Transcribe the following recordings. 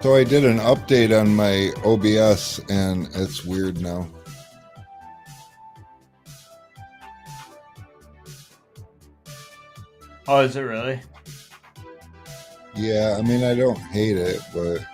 So I did an update on my OBS and it's weird now. Oh, is it really? Yeah, I mean, I don't hate it, but...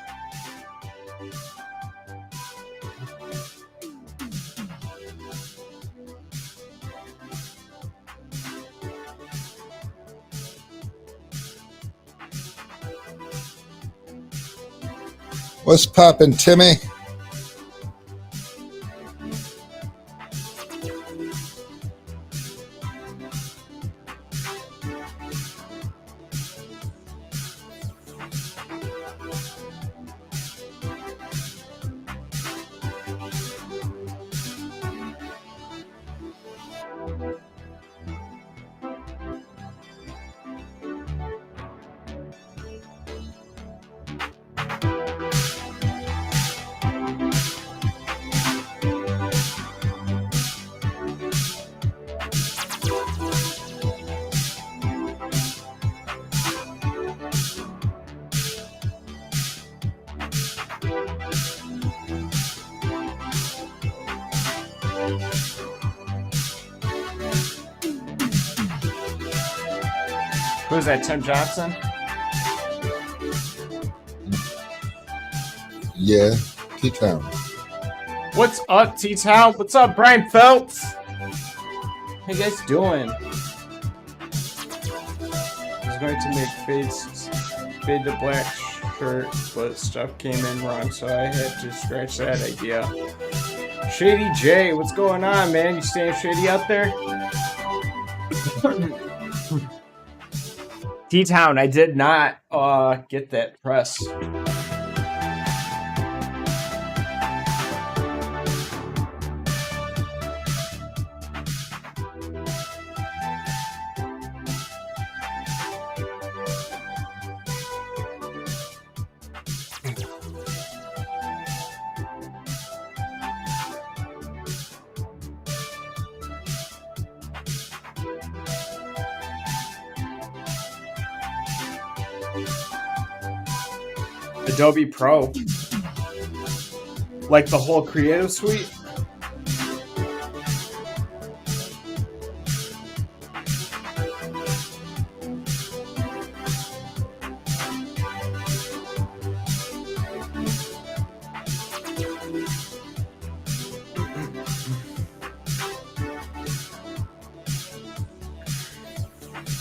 What's poppin', Timmy? Who's that, Tim Johnson? Yeah, T-Town. What's up, T-Town? What's up, Brian Phelps? How you guys doing? I was going to make fade to black shirt, but stuff came in wrong, so I had to scratch that idea. Shady J, what's going on, man? You staying shady out there? T-Town, I did not get that press. Adobe Pro. Like the whole Creative Suite?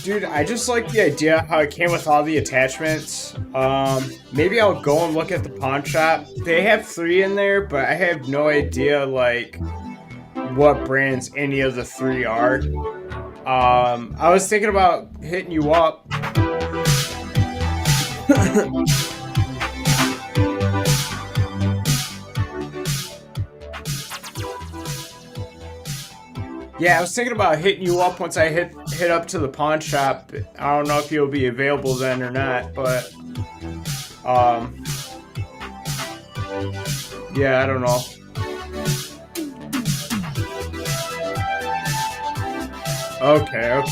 Dude, I just like the idea how it came with all the attachments. Maybe I'll go and look at the pawn shop. They have 3 in there, but I have no idea like what brands any of the 3 are. I was thinking about hitting you up. Yeah, I was thinking about hitting you up once I hit up to the pawn shop. I don't know if you'll be available then or not, but yeah, I don't know. Okay.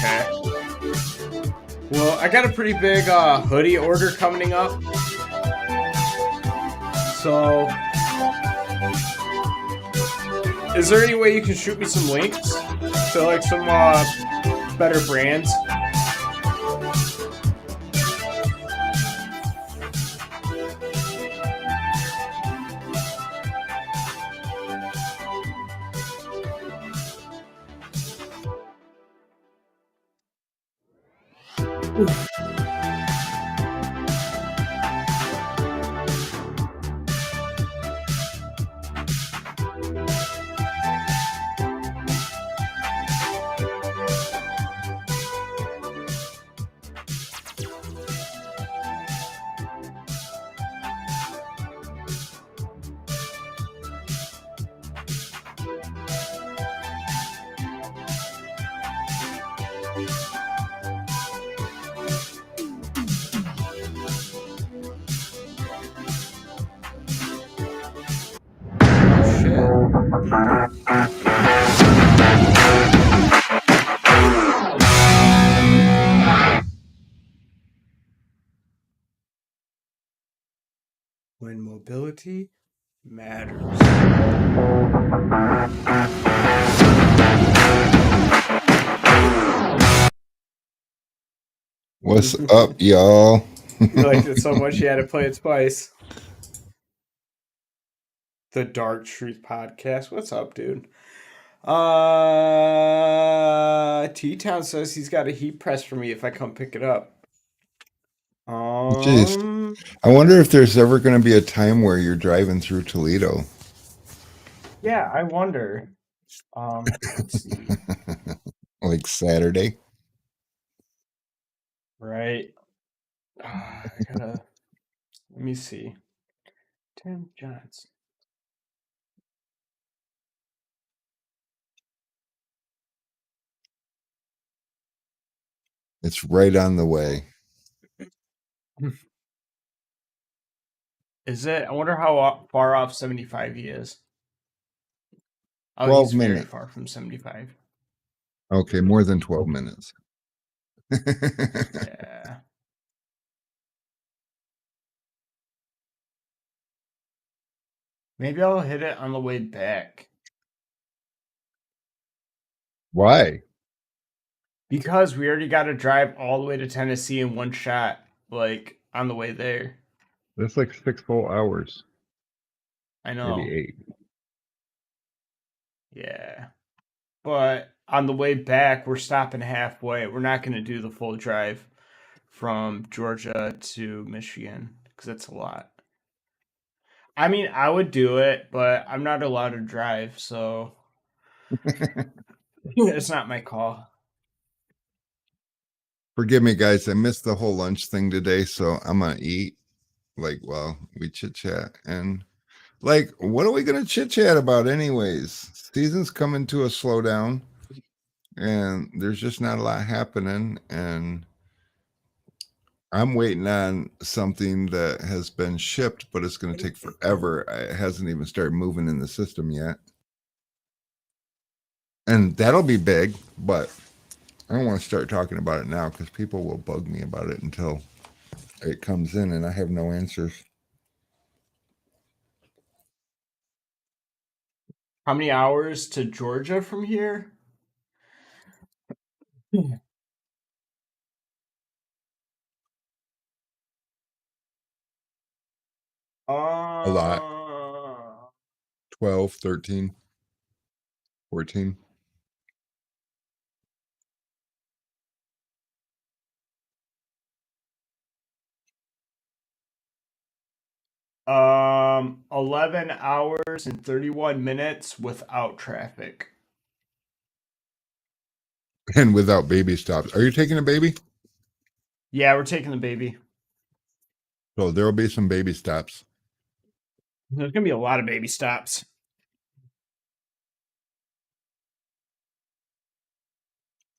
Well, I got a pretty big hoodie order coming up, so is there any way you can shoot me some links to like some better brands? when mobility matters. What's up, y'all? You liked it so much you had to play it twice. The Dark Truth Podcast. What's up, dude? T-Town says he's got a heat press for me if I come pick it up. Jeez. I wonder if there's ever going to be a time where you're driving through Toledo. Yeah, I wonder. Let's see. Like Saturday. Right. I gotta. Let me see. Tim Johnson. It's right on the way. Is it? I wonder how far off 75 he is. Oh, 12 he's very minutes. far from 75. Okay, more than 12 minutes. Yeah. Maybe I'll hit it on the way back. Why? Because we already got to drive all the way to Tennessee in one shot, like on the way there. That's like 6 full hours. I know. Maybe 8. Yeah. But on the way back, we're stopping halfway. We're not going to do the full drive from Georgia to Michigan because that's a lot. I mean, I would do it, but I'm not allowed to drive, so it's not my call. Forgive me, guys. I missed the whole lunch thing today, so I'm going to eat. Like, well, we chit chat. And, like, what are we going to chit chat about, anyways? Season's coming to a slowdown, and there's just not a lot happening. And I'm waiting on something that has been shipped, but it's going to take forever. It hasn't even started moving in the system yet. And that'll be big, but I don't want to start talking about it now because people will bug me about it until it comes in and I have no answers. How many hours to Georgia from here? A lot. 12, 13, 14. Um, 11 hours and 31 minutes without traffic. And without baby stops. Are you taking a baby? Yeah, we're taking the baby. So there will be some baby stops. There's gonna be a lot of baby stops.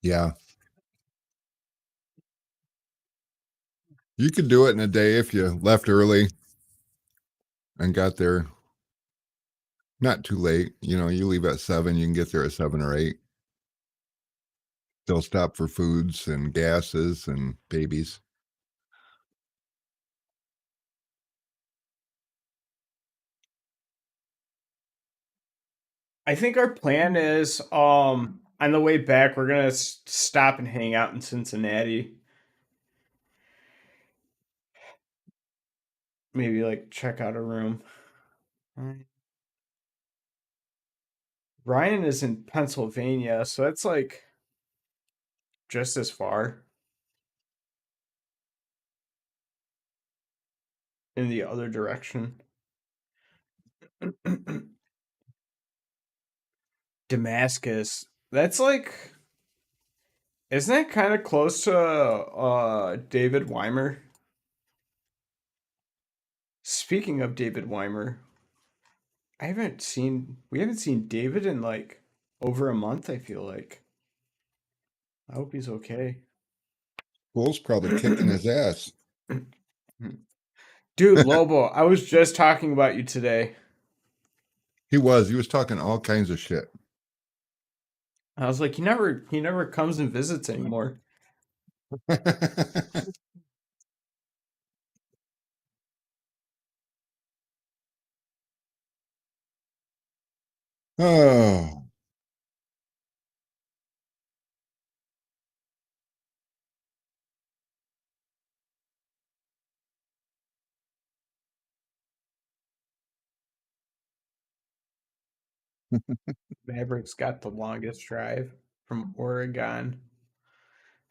Yeah. You could do it in a day if you left early and got there not too late. You know, you leave at 7, you can get there at 7 or 8. They'll stop for foods and gases and babies. I think our plan is on the way back we're gonna stop and hang out in Cincinnati. Maybe like check out a room. Ryan is in Pennsylvania, so that's like just as far in the other direction. Damascus. That's like, isn't that kind of close to David Weimer? Speaking of David Weimer, we haven't seen David in like over a month, I feel like. I hope he's okay. Bull's probably kicking his ass. Dude, Lobo, I was just talking about you today. He was talking all kinds of shit. I was like, he never comes and visits anymore. Oh, Maverick's got the longest drive from Oregon.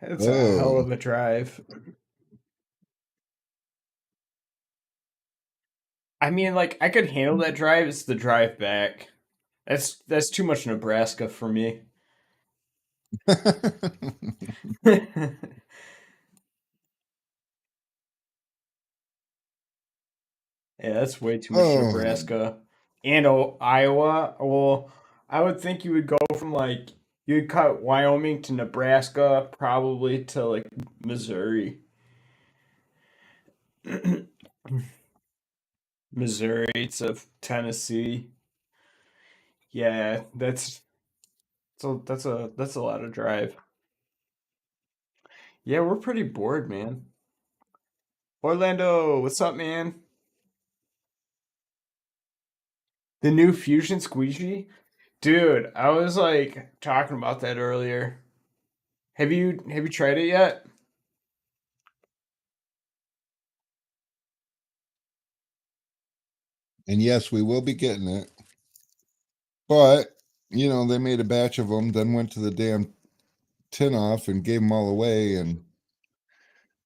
It's a hell oh. of a drive. I mean, like I could handle that drive. It's the drive back. That's too much Nebraska for me. Yeah, that's way too much Oh, Nebraska. And Iowa. Well, I would think you would go from like you'd cut Wyoming to Nebraska, probably to like Missouri. Missouri to Tennessee. Yeah, that's a lot of drive. Yeah, we're pretty bored, man. Orlando, what's up, man? The new Fusion squeegee? Dude, I was like talking about that earlier. Have you tried it yet? and yes, we will be getting it. But, they made a batch of them, then went to the damn tin off and gave them all away. And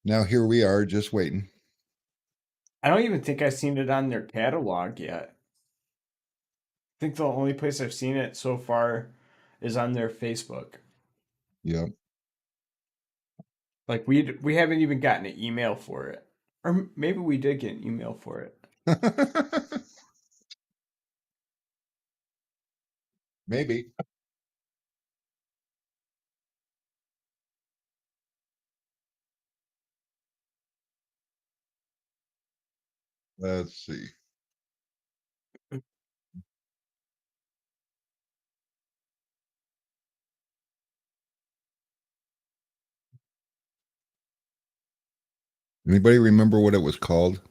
now here we are just waiting. I don't even think I've seen it on their catalog yet. I think the only place I've seen it so far is on their Facebook. Yep. Like we haven't even gotten an email for it. Or maybe we did get an email for it. Maybe. Let's see. Anybody remember what it was called?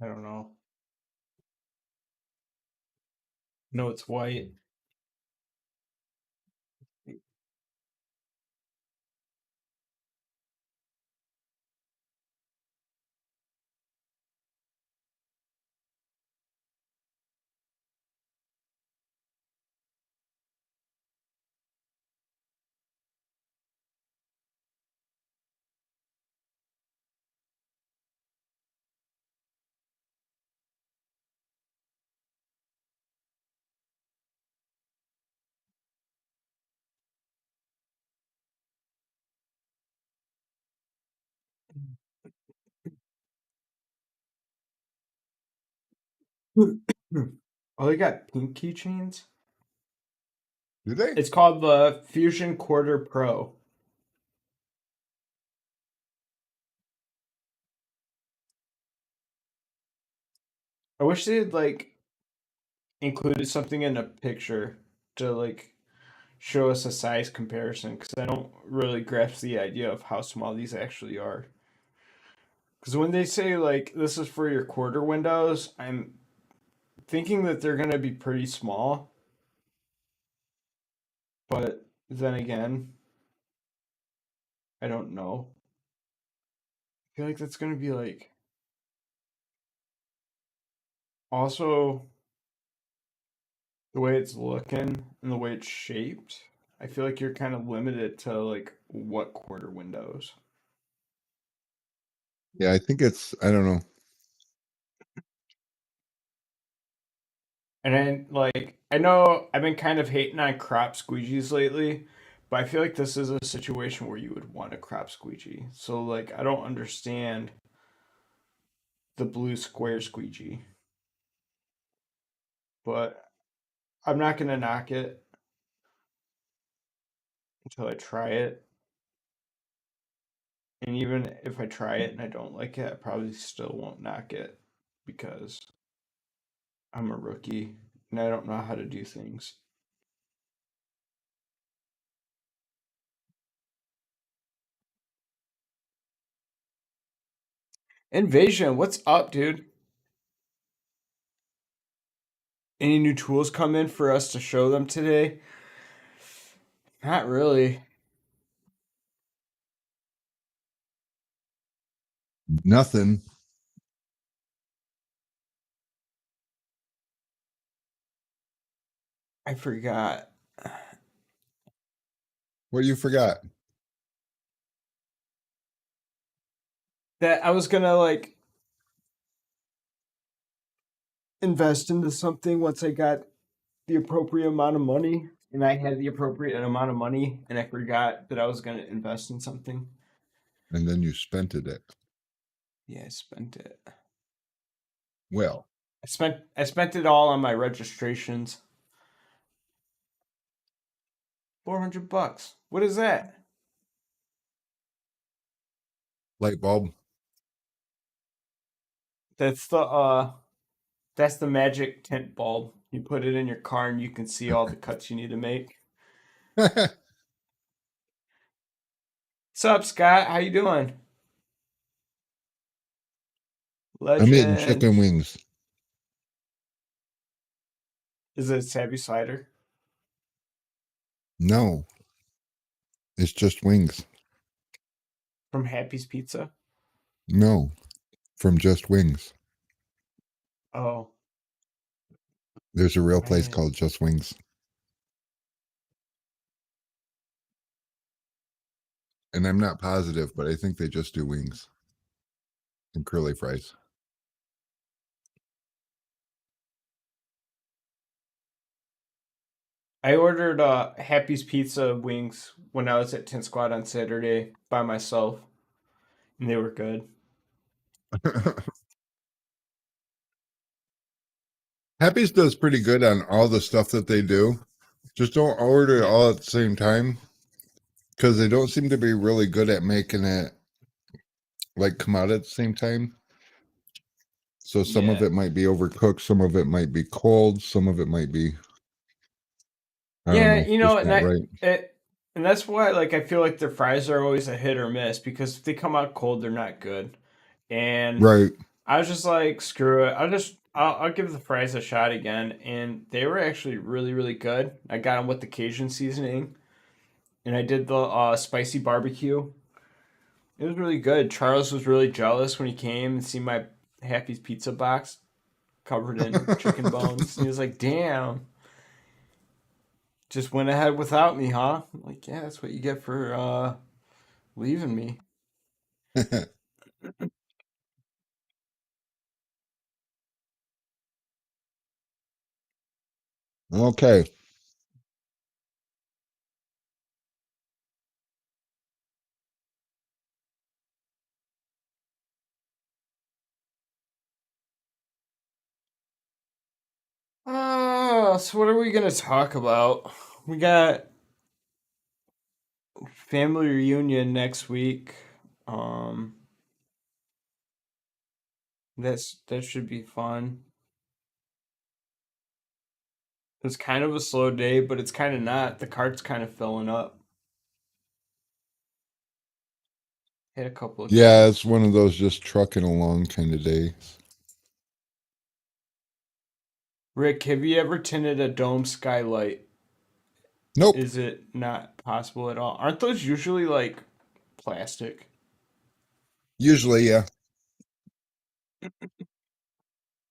I don't know. No, it's white. Oh, they got pink keychains? Do they? It's called the Fusion Quarter Pro. I wish they had like included something in a picture to like show us a size comparison because I don't really grasp the idea of how small these actually are. Because when they say like this is for your quarter windows, I'm thinking that they're gonna be pretty small. But then again, I don't know. I feel like that's gonna be like also the way it's looking and the way it's shaped. I feel like you're kind of limited to like what quarter windows. Yeah, I think I don't know. And then, like, I know I've been kind of hating on crop squeegees lately, but I feel like this is a situation where you would want a crop squeegee. So, like, I don't understand the blue square squeegee, but I'm not gonna knock it until I try it. And even if I try it and I don't like it, I probably still won't knock it because I'm a rookie and I don't know how to do things. Invasion, what's up, dude? Any new tools come in for us to show them today? Not really. Nothing. I forgot What you forgot? that I was gonna like invest into something once I got the appropriate amount of money, and I had the appropriate amount of money, and I forgot that I was gonna invest in something. And then you spent it. Yeah, I spent it. Well, I spent it all on my registrations. $400. What is that? light bulb. That's the magic tint bulb. You put it in your car and you can see all the cuts you need to make. I'm What's up, Scott? How you doing? eating Legend. chicken wings. Is it Savvy Slider? No, it's just wings. From Happy's Pizza? No, from just wings. Oh, There's a real place man. called Just Wings. And I'm not positive, but I think they just do wings and curly fries. I ordered Happy's Pizza wings when I was at Tin Squad on Saturday by myself, and they were good. Happy's does pretty good on all the stuff that they do. Just don't order it Yeah. all at the same time because they don't seem to be really good at making it like come out at the same time. So some of Yeah. it might be overcooked, some of it might be cold, some of it might be I don't Yeah, know, just and not right. that's why like I feel like their fries are always a hit or miss because if they come out cold, they're not good. And Right. I was just like, screw it. I'll give the fries a shot again, and they were actually really really good. I got them with the Cajun seasoning, and I did the spicy barbecue. It was really good. Charles was really jealous when he came and see my Happy's Pizza box covered in chicken bones. And he was like, "Damn, just went ahead without me, huh?" I'm like, yeah, that's what you get for leaving me. Okay. So what are we gonna talk about? We got family reunion next week. Um, that should be fun. It's kind of a slow day, but it's kind of not. The cart's kind of filling up. Had a couple of Yeah, it's kids. one of those just trucking along kind of days. Rick, have you ever tinted a dome skylight? Nope. Is it not possible at all? Aren't those usually like plastic? Usually, yeah.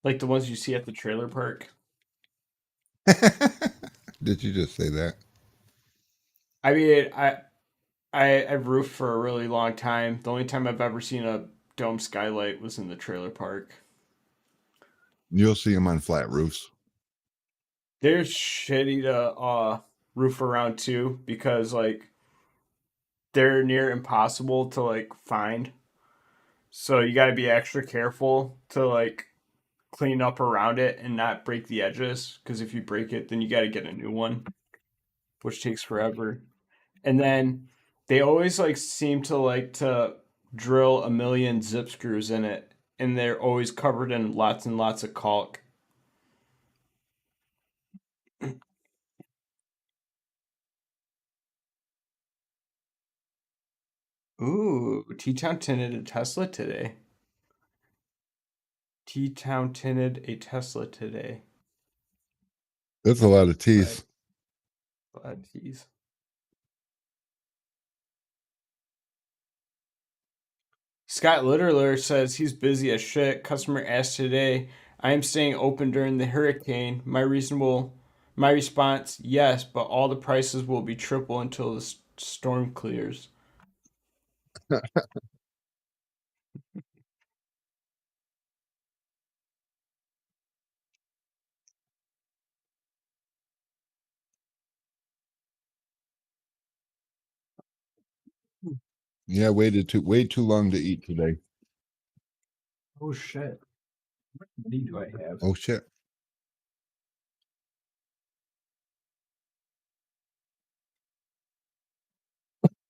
Like the ones you see at the trailer park? Did you just say that? I mean, I've roofed for a really long time. The only time I've ever seen a dome skylight was in the trailer park. You'll see them on flat roofs. They're shitty to roof around too because like they're near impossible to like find. So you got to be extra careful to like clean up around it and not break the edges because if you break it, then you got to get a new one, which takes forever. And then they always like seem to like to drill a million zip screws in it, and they're always covered in lots and lots of caulk. Ooh, T Town tinted a Tesla today. T Town tinted a Tesla today. That's a lot of teeth. But he's Scott Litterler says he's busy as shit. Customer asked today, I am staying open during the hurricane. My response, yes, but all the prices will be triple until the storm clears. Yeah, waited too way too long to eat today. Oh shit. What money do I have? Oh shit.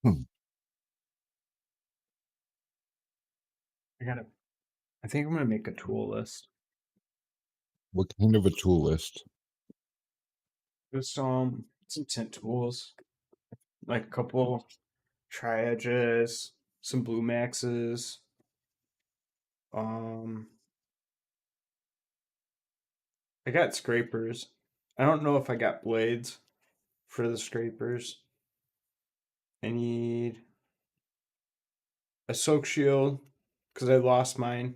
Hmm. I think I'm gonna make a tool list. What kind of a tool list? Just some tint tools. Like a couple tri-edges, some blue maxes. Um I got scrapers. I don't know if I got blades for the scrapers. I need a soak shield because I lost mine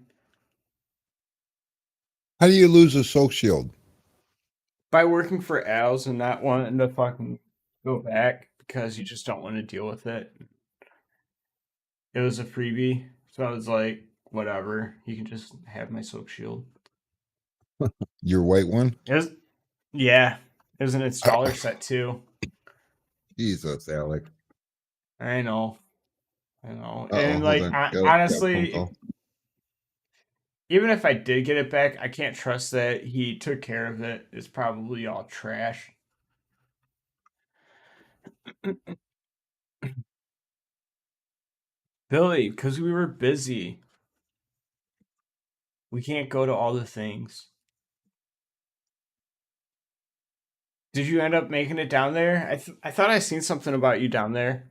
How do you lose a soak shield? by working for Al's and not wanting to fucking go back because you just don't want to deal with it. It was a freebie, so I was like, whatever, you can just have my soak shield. Your white one? It was, yeah, it was an installer set too. Jesus, Alec. I know, Uh-oh, and hold like on. Got a phone honestly, call. even if I did get it back, I can't trust that he took care of it. It's probably all trash. Billy, because we were busy. We can't go to all the things. Did you end up making it down there? I thought I seen something about you down there.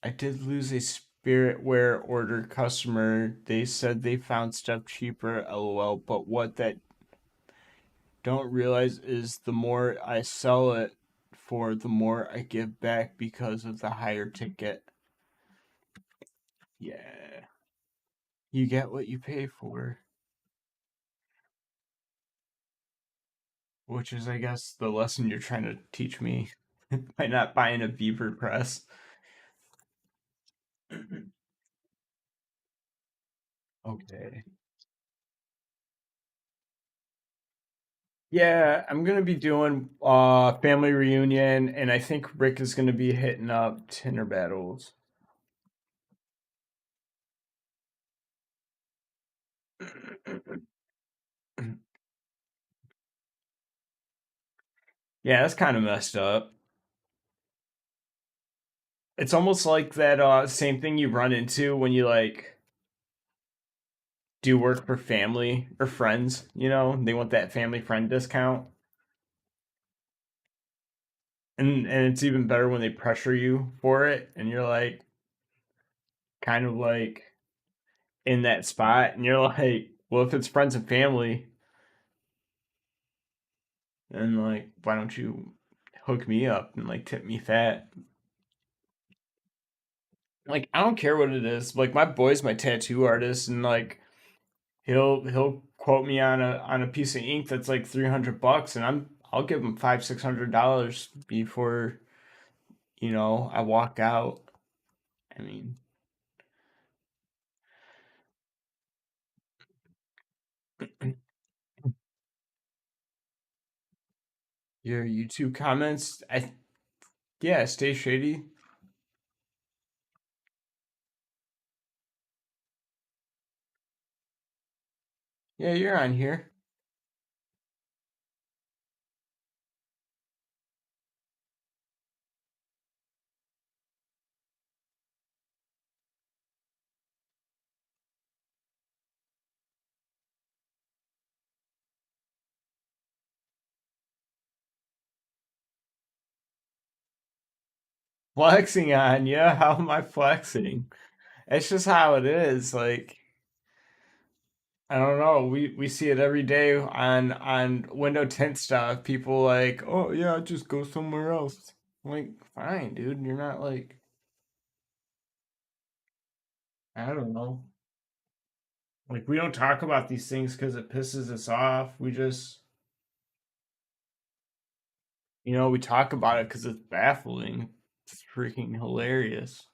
I did lose a Spiritware order customer. They said they found stuff cheaper, lol. But what that don't realize is the more I sell it for, the more I give back because of the higher ticket. Yeah. You get what you pay for. Which is, I guess, the lesson you're trying to teach me by not buying a Beaver press. Okay. Yeah, I'm gonna be doing family reunion, and I think Rick is gonna be hitting up Tinder battles. Yeah, that's kind of messed up. It's almost like that same thing you run into when you like do work for family or friends, you know, they want that family friend discount. And it's even better when they pressure you for it and you're like kind of like in that spot and you're like, well, if it's friends and family, then like why don't you hook me up and like tip me fat? Like I don't care what it is. Like my boy's my tattoo artist and like he'll quote me on a piece of ink that's like $300 and I'll give him $500-600 before I walk out. I mean, your YouTube comments, yeah, stay shady. Yeah, you're on here. Flexing on you. How am I flexing? It's just how it is. Like I don't know. We see it every day on window tint stuff. People like, oh yeah, just go somewhere else. I'm like, fine, dude. You're not like, I don't know. Like we don't talk about these things because it pisses us off. We just, we talk about it because it's baffling. It's freaking hilarious.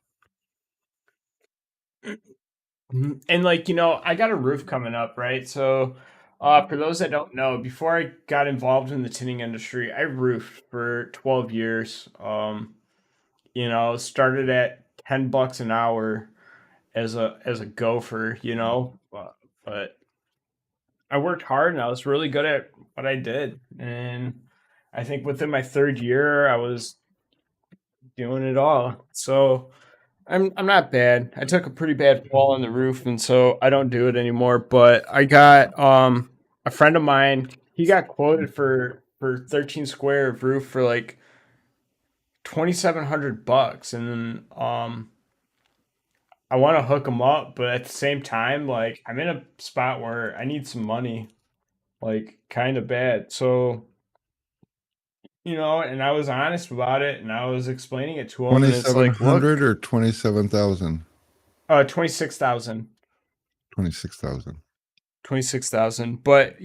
And like, I got a roof coming up, right? So, for those that don't know, before I got involved in the tinning industry, I roofed for 12 years. Started at $10 an hour as a gopher, but I worked hard and I was really good at what I did. And I think within my third year, I was doing it all. So I'm not bad. I took a pretty bad fall on the roof, and so I don't do it anymore. But I got a friend of mine. He got quoted for 13 square of roof for like $2,700, and then I want to hook him up, but at the same time, like I'm in a spot where I need some money, like kind of bad. So and I was honest about it, and I was explaining it to him, and it's like, 2,700 look, or 27,000? 26,000. 26,000. 26,000. But,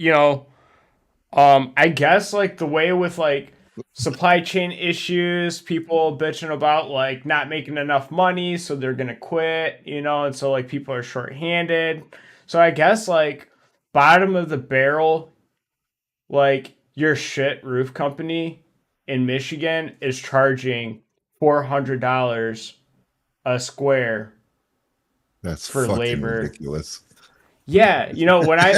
I guess like the way with like supply chain issues, people bitching about like not making enough money, so they're gonna quit, and so like people are shorthanded. So I guess like bottom of the barrel, like your shit roof company in Michigan is charging $400 a square That's for fucking labor. ridiculous. Yeah, when I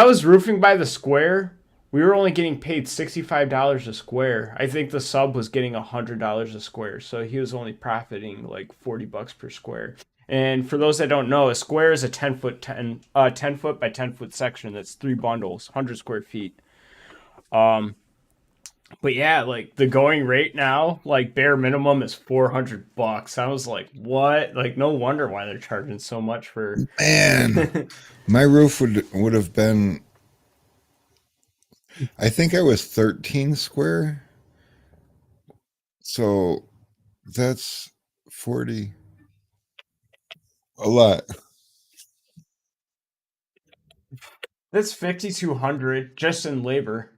was roofing by the square, we were only getting paid $65 a square. I think the sub was getting $100 a square, so he was only profiting like $40 per square. And for those that don't know, a square is a 10 foot by 10 foot section. That's three bundles, 100 square feet. Um, but yeah, like the going rate now, like bare minimum is $400. I was like, what? Like, no wonder why they're charging so much for. Man, my roof would have been, I think I was 13 square. So that's 40, a lot. That's 5,200 just in labor,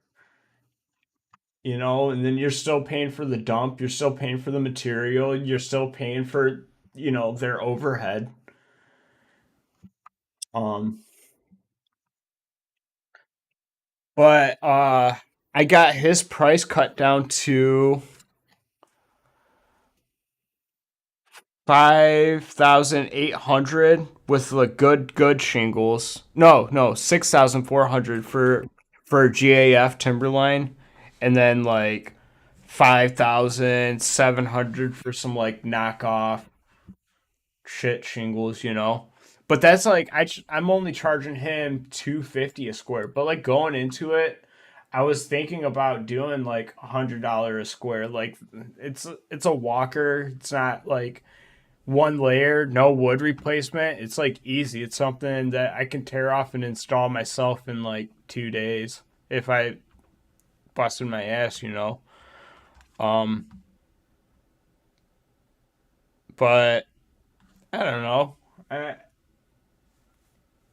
and then you're still paying for the dump, you're still paying for the material, you're still paying for, their overhead. Um, but I got his price cut down to 5,800 with the good shingles. No, 6,400 for GAF Timberline, and then like 5,700 for some like knockoff shit shingles. But that's like I'm only charging him 250 a square. But like going into it, I was thinking about doing like $100 a square. Like it's a walker. It's not like one layer, no wood replacement. It's like easy. It's something that I can tear off and install myself in like 2 days if I busted my ass. Um, but I don't know. I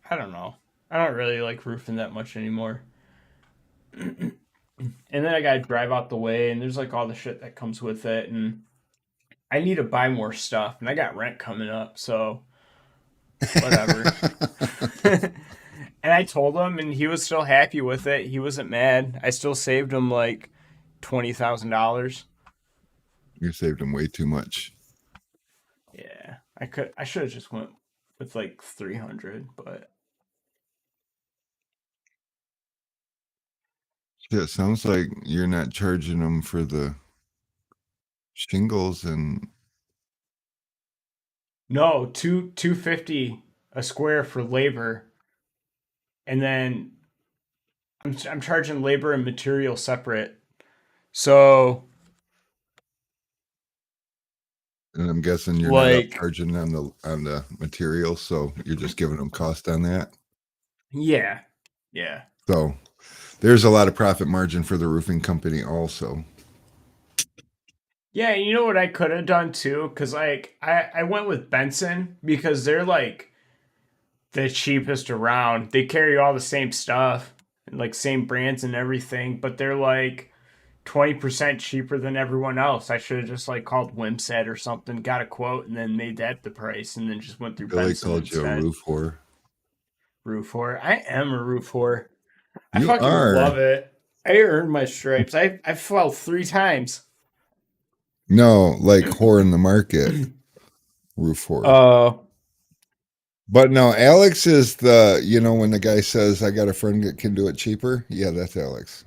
don't know. I don't really like roofing that much anymore. And then I gotta drive out the way, and there's like all the shit that comes with it, and I need to buy more stuff, and I got rent coming up, so whatever. And I told him, and he was still happy with it. He wasn't mad. I still saved him like $20,000. You saved him way too much. Yeah, I should have just went with like 300, but Yeah, it sounds like you're not charging them for the shingles and no, 250 a square for labor, and then I'm charging labor and material separate. So And I'm guessing you're not Like, upcharging on the material, so you're just giving them cost on that. yeah, yeah. So there's a lot of profit margin for the roofing company also. Yeah, you know what I could have done too? Because, like, I went with Benson because they're like the cheapest around. They carry all the same stuff, and like same brands and everything, but they're like 20% cheaper than everyone else. I should have just like called Wimset or something, got a quote, and then made that the price, and then just went through Billy Benson called you a instead. roof whore. Roof whore. I am a roof whore. I You fucking love are. it. I earned my stripes. I fell 3 times. No, like whore in the market, roof whore. Uh, But no, Alex is when the guy says, I got a friend that can do it cheaper. Yeah, that's Alex.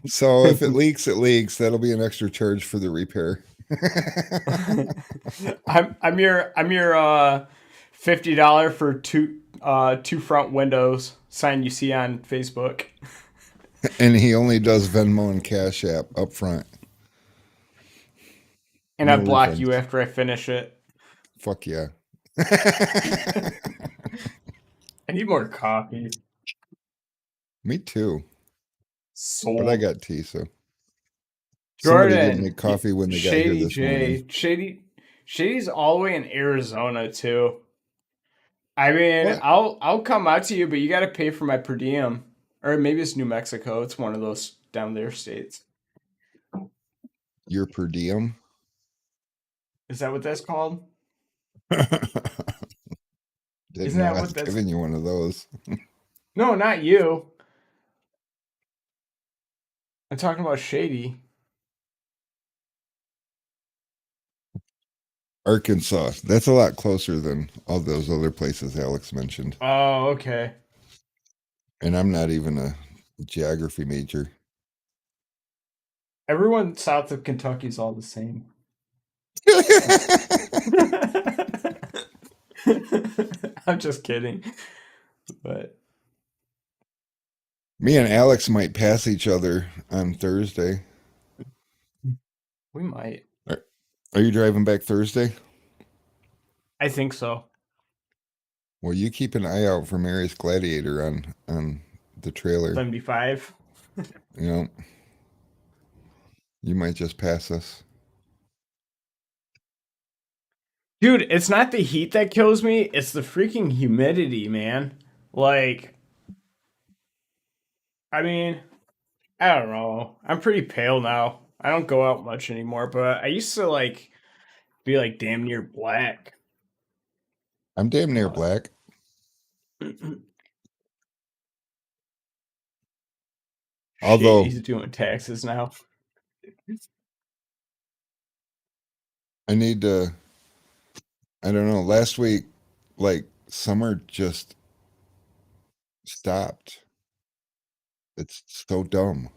So if it leaks, it leaks. That'll be an extra charge for the repair. I'm your $50 for two front windows sign you see on Facebook. And he only does Venmo and Cash App up front. And I No block you refunds. after I finish it. Fuck yeah. I need more coffee. Me too. But I Sold. got tea, so somebody didn't Jordan, make coffee when they got here Shady this morning. J, Shady's all the way in Arizona too. I mean, What? I'll come out to you, but you got to pay for my per diem, or maybe it's New Mexico. It's one of those down there states. Your per diem? Is that what that's called? Didn't Isn't know that I what was that's? giving you one of those. No, not you. I'm talking about Shady. Arkansas. That's a lot closer than all those other places Alex mentioned. Oh, okay. And I'm not even a geography major. Everyone south of Kentucky's all the same. I'm just kidding, but Me and Alex might pass each other on Thursday. we might. Are you driving back Thursday? I think so. Well, you keep an eye out for Mary's Gladiator on the trailer. 75. You know, you might just pass us. Dude, it's not the heat that kills me, it's the freaking humidity, man. Like, I mean, I don't know. I'm pretty pale now. I don't go out much anymore, but I used to like be like damn near black. I'm damn near But black. Although Shady's doing taxes now. I need to, I don't know, last week, like summer just stopped. It's so dumb.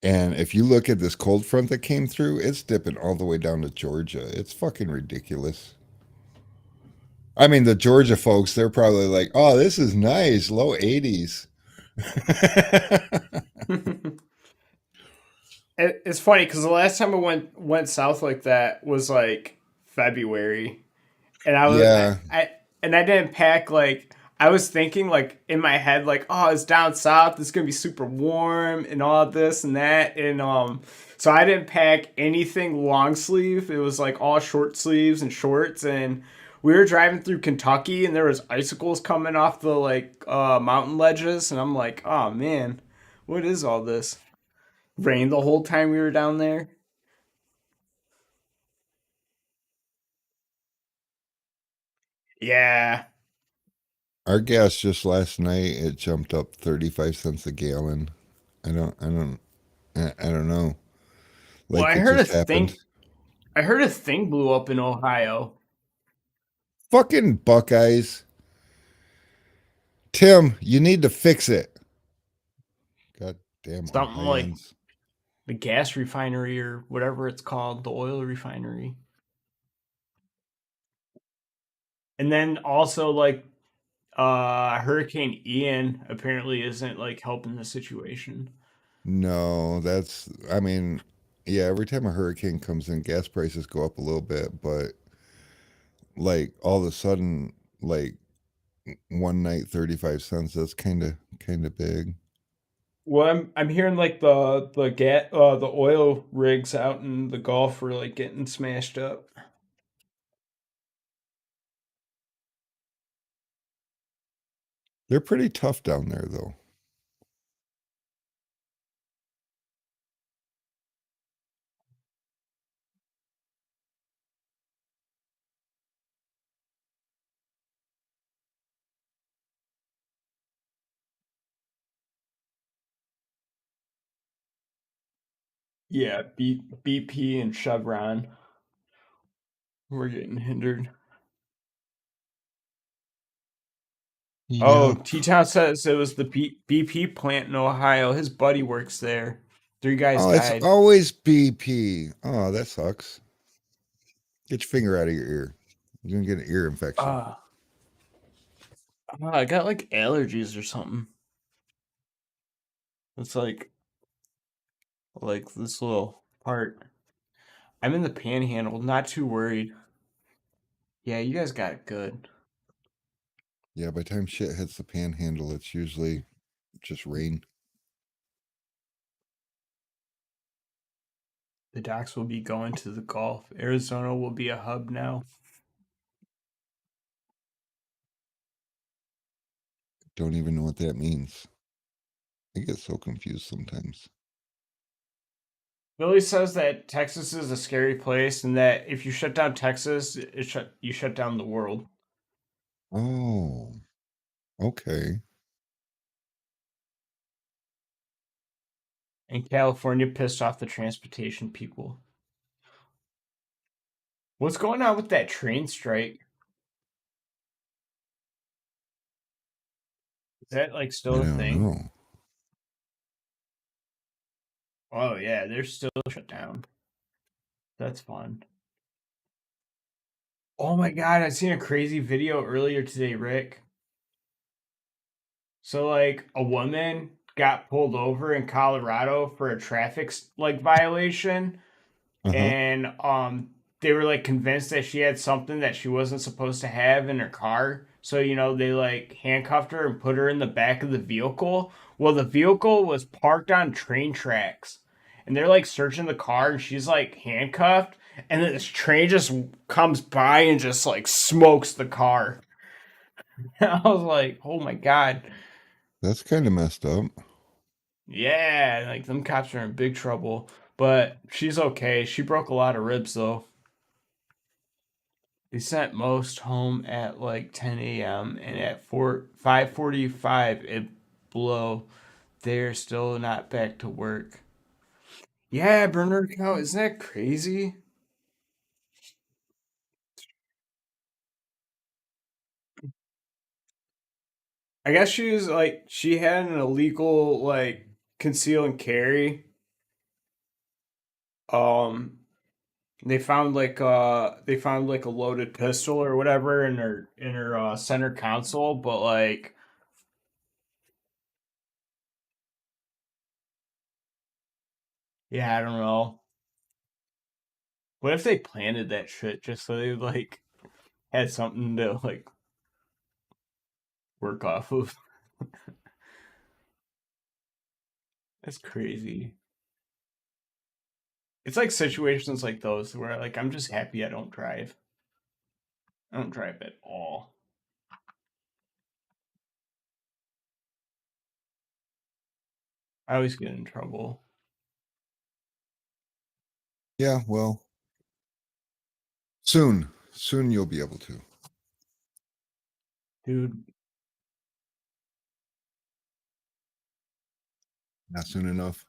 And if you look at this cold front that came through, it's dipping all the way down to Georgia. It's fucking ridiculous. I mean, the Georgia folks, they're probably like, oh, this is nice, low 80s. It's funny because the last time I went south like that was like February, and I was Yeah, and I didn't pack like I was thinking like in my head like oh it's down south it's gonna be super warm and all this and that and so I didn't pack anything long sleeve. It was like all short sleeves and shorts and we were driving through Kentucky and there was icicles coming off the like mountain ledges and I'm like oh man what is all this? Rained the whole time we were down there. Yeah. our gas just last night, it jumped up 35 cents a gallon. I don't know. Well, Like it just happened. I heard a thing blew up in Ohio. Fucking Buckeyes. Tim, you need to fix it. God damn Something like Ohioans. the gas refinery or whatever it's called, the oil refinery. And then also like Hurricane Ian apparently isn't like helping the situation. No, I mean, yeah, every time a hurricane comes in, gas prices go up a little bit, but like all of a sudden, like one night 35 cents, that's kind of big. Well, I'm hearing like the oil rigs out in the Gulf are like getting smashed up. They're pretty tough down there though. Yeah, BP and Chevron were getting hindered. Oh, Yep. T-Town says it was the BP plant in Ohio. His buddy works there. Three guys Oh, it's died. always BP. Oh, that sucks. Get your finger out of your ear. You're gonna get an ear infection. Uh, I got like allergies or something. It's like this little part. I'm in the panhandle, not too worried. Yeah, you guys got it good. Yeah, by the time shit hits the panhandle, it's usually just rain. The docks will be going to the Gulf. Arizona will be a hub now. Don't even know what that means. I get so confused sometimes. Billy says that Texas is a scary place and that if you shut down Texas, you shut down the world. Oh, okay. And California pissed off the transportation people. What's going on with that train strike? Is that like I still a don't thing? know. Oh yeah, they're still shut down. That's fun. Oh my god, I seen a crazy video earlier today, Rick. So like a woman got pulled over in Colorado for a traffic like violation Uh-huh. and they were like convinced that she had something that she wasn't supposed to have in her car. So, they like handcuffed her and put her in the back of the vehicle. Well, the vehicle was parked on train tracks. And they're like searching the car and she's like handcuffed and then this train just comes by and just like smokes the car. I was like, "Oh my god." That's kind of messed up. Yeah, like them cops are in big trouble, but she's okay. She broke a lot of ribs though. They sent most home at like 10 a.m. and at 5:45 it blew. They're still not back to work. Yeah, Bernard Cow, isn't that crazy? I guess she had an illegal like conceal and carry. Um, they found like a loaded pistol or whatever in her center console, but like yeah, I don't know. What if they planted that shit just so they like had something to like work off of? That's crazy. It's like situations like those where like I'm just happy I don't drive. I don't drive at all. I always get in trouble. Yeah, well, soon you'll be able to. Dude, Not soon enough.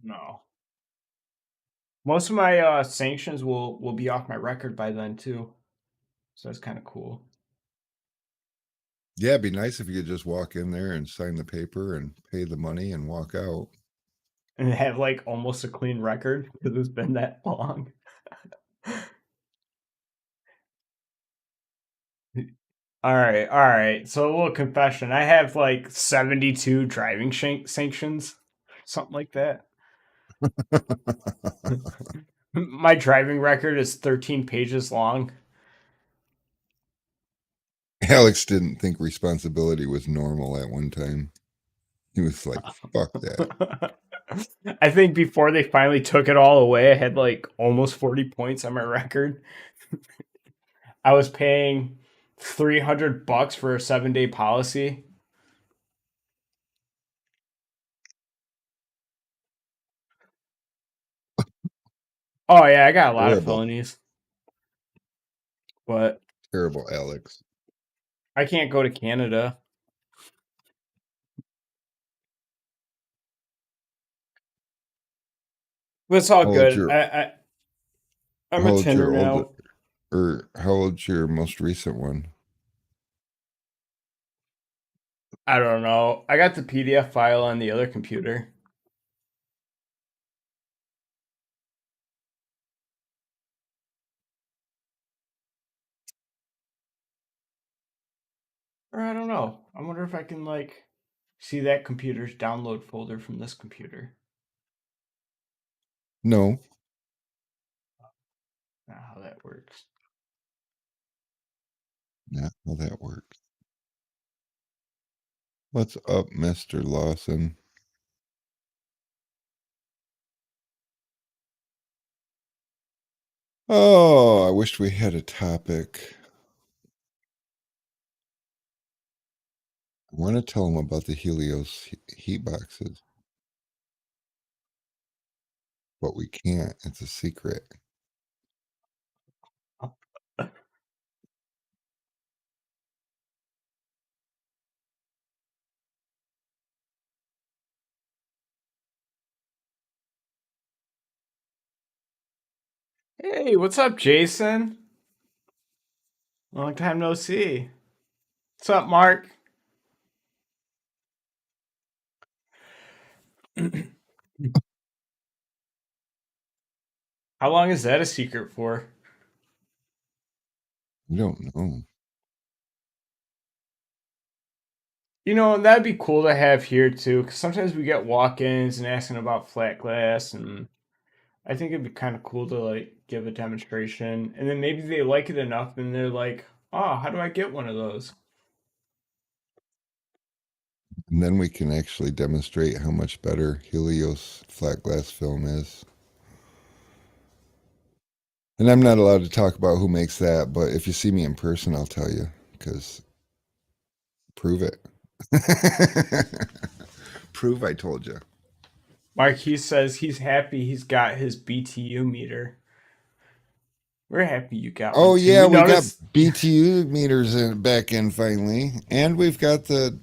no. Most of my sanctions will be off my record by then too. So that's kind of cool. Yeah, it'd be nice if you could just walk in there and sign the paper and pay the money and walk out. And have like almost a clean record because it's been that long. All right. So a little confession. I have like 72 driving sanctions, something like that. My driving record is 13 pages long. Alex didn't think responsibility was normal at one time. He was like, fuck that. I think before they finally took it all away, I had like almost 40 points on my record. I was paying $300 for a 7-day policy. Oh yeah, I got a lot of Terrible, felonies, but terrible Alex. I can't go to Canada. But it's all How old's good. your I'm how a old's Tinder your old now. or how old's your most recent one? I don't know. I got the PDF file on the other computer. Or I don't know. I wonder if I can like see that computer's download folder from this computer. No. Not how that works. Not how that works. What's up, Mr. Lawson? Oh, I wished we had a topic. I want to tell them about the Helios heat boxes, but we can't. It's a secret. Hey, what's up, Jason? Long time no see. What's up, Mark? How long is that a secret for? We don't know. You know, that'd be cool to have here too, because sometimes we get walk-ins and asking about flat glass, and I think it'd be kind of cool to like give a demonstration, and then maybe they like it enough, and they're like, "Oh, how do I get one of those?" And then we can actually demonstrate how much better Helios flat glass film is. And I'm not allowed to talk about who makes that, but if you see me in person, I'll tell you, because prove it. Prove I told you. Marquis says he's happy he's got his BTU meter. We're happy you got one Oh too. yeah, We we got noticed. BTU meters back in finally, and we've got the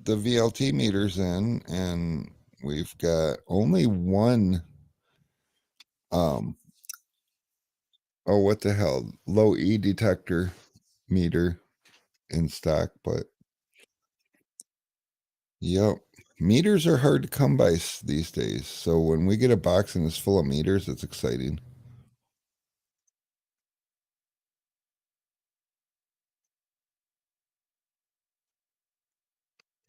VLT meters in, and we've got only one. Um, oh, what the hell? Low E detector meter in stock, but yep, meters are hard to come by these days. So when we get a box and it's full of meters, it's exciting.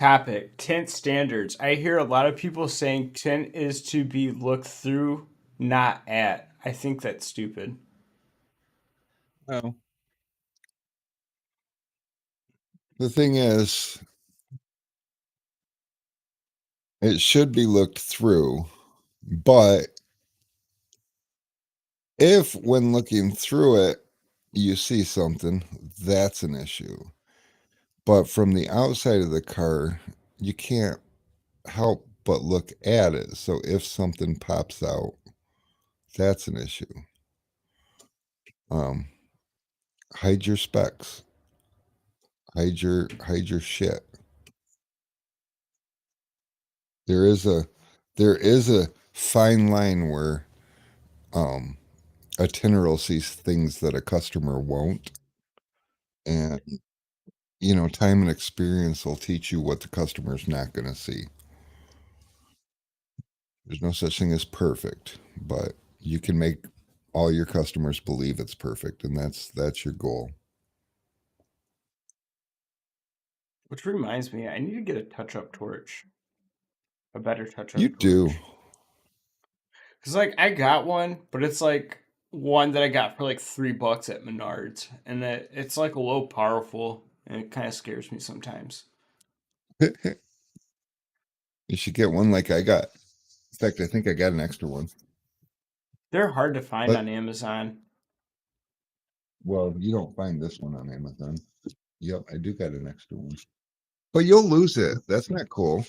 Topic tint standards. I hear a lot of people saying tint is to be looked through, not at. I think that's stupid. Oh. The thing is, it should be looked through, but if when looking through it, you see something, that's an issue. But from the outside of the car, you can't help but look at it. So if something pops out, that's an issue. Um, hide your specs. Hide your shit. There is a fine line where um a tinner sees things that a customer won't, and time and experience will teach you what the customer's not going to see. There's no such thing as perfect, but you can make all your customers believe it's perfect, and that's your goal. Which reminds me, I need to get a touch up torch. A better touch You up do. torch. Cause like I got one, but it's like one that I got for like $3 at Menards, and it's like a low powerful, and it kind of scares me sometimes. You should get one like I got. In fact, I think I got an extra one. They're hard to find But on Amazon. well, you don't find this one on Amazon. Yep, I do got an extra one. But you'll lose it. That's not cool.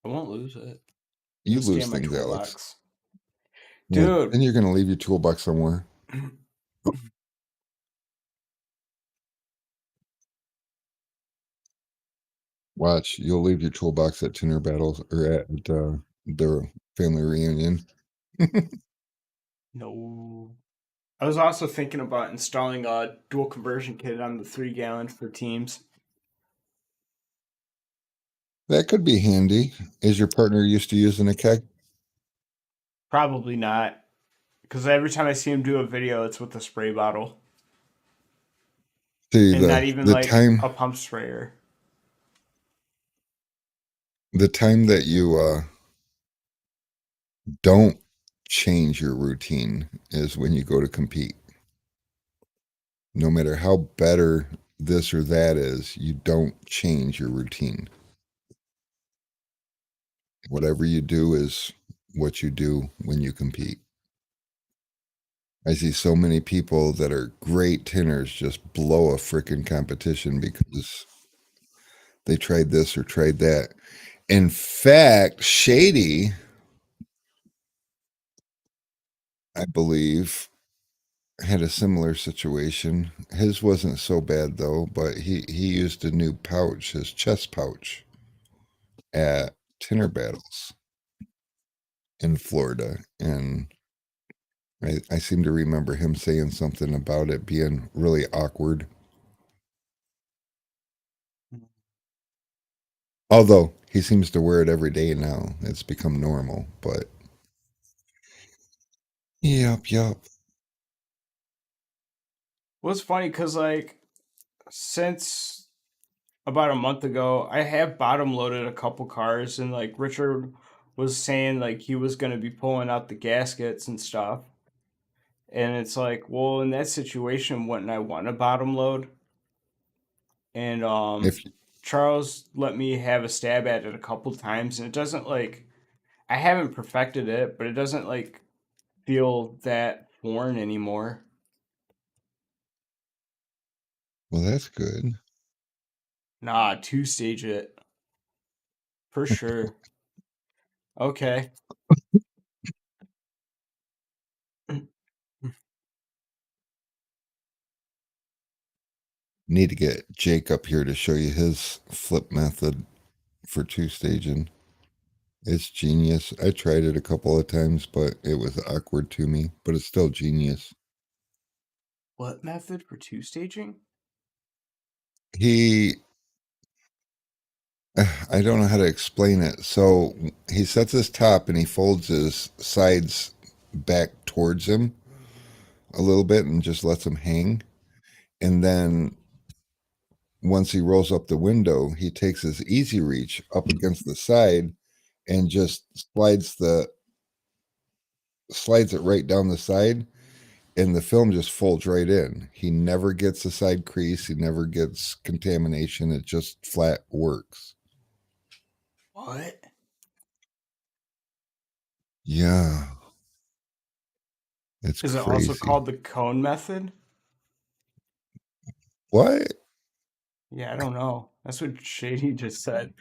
I won't lose it. You It'll stay lose in my things, Alex. toolbox, Yeah, dude. then you're gonna leave your toolbox somewhere. Watch, you'll leave your toolbox at Tinner Battles or at the family reunion. No. I was also thinking about installing a dual conversion kit on the 3 gallon for teams. That could be handy. Is your partner used to using a keg? Probably not, because every time I see him do a video, it's with a spray bottle See and not the even the like time a pump sprayer. the time that you don't change your routine is when you go to compete. No matter how better this or that is, you don't change your routine. Whatever you do is what you do when you compete. I see so many people that are great tinners just blow a freaking competition because they tried this or tried that. In fact, Shady, I believe, had a similar situation. His wasn't so bad though, but he used a new pouch, his chest pouch, at Tinner Battles in Florida, and I seem to remember him saying something about it being really awkward. Although he seems to wear it every day now, it's become normal. But yep. Well, it's funny because like since about a month ago, I have bottom loaded a couple cars, and like Richard was saying, like he was going to be pulling out the gaskets and stuff. And it's like, well, in that situation, wouldn't I want a bottom load? And If Charles let me have a stab at it a couple times, and it doesn't like I haven't perfected it, but it doesn't like feel that foreign anymore. well, that's good. Nah, two stage it for sure. Okay. Need to get Jake up here to show you his flip method for two staging. It's genius. I tried it a couple of times, but it was awkward to me, but it's still genius. What method for two staging? He, I don't know how to explain it. So he sets his top and he folds his sides back towards him a little bit and just lets them hang. And then once he rolls up the window, he takes his easy reach up against the side and just slides it right down the side, and the film just folds right in. He never gets a side crease, he never gets contamination. It just flat works. What? Yeah, it's Is it also crazy. called the cone method? What? Yeah, I don't know. That's what Shady just said.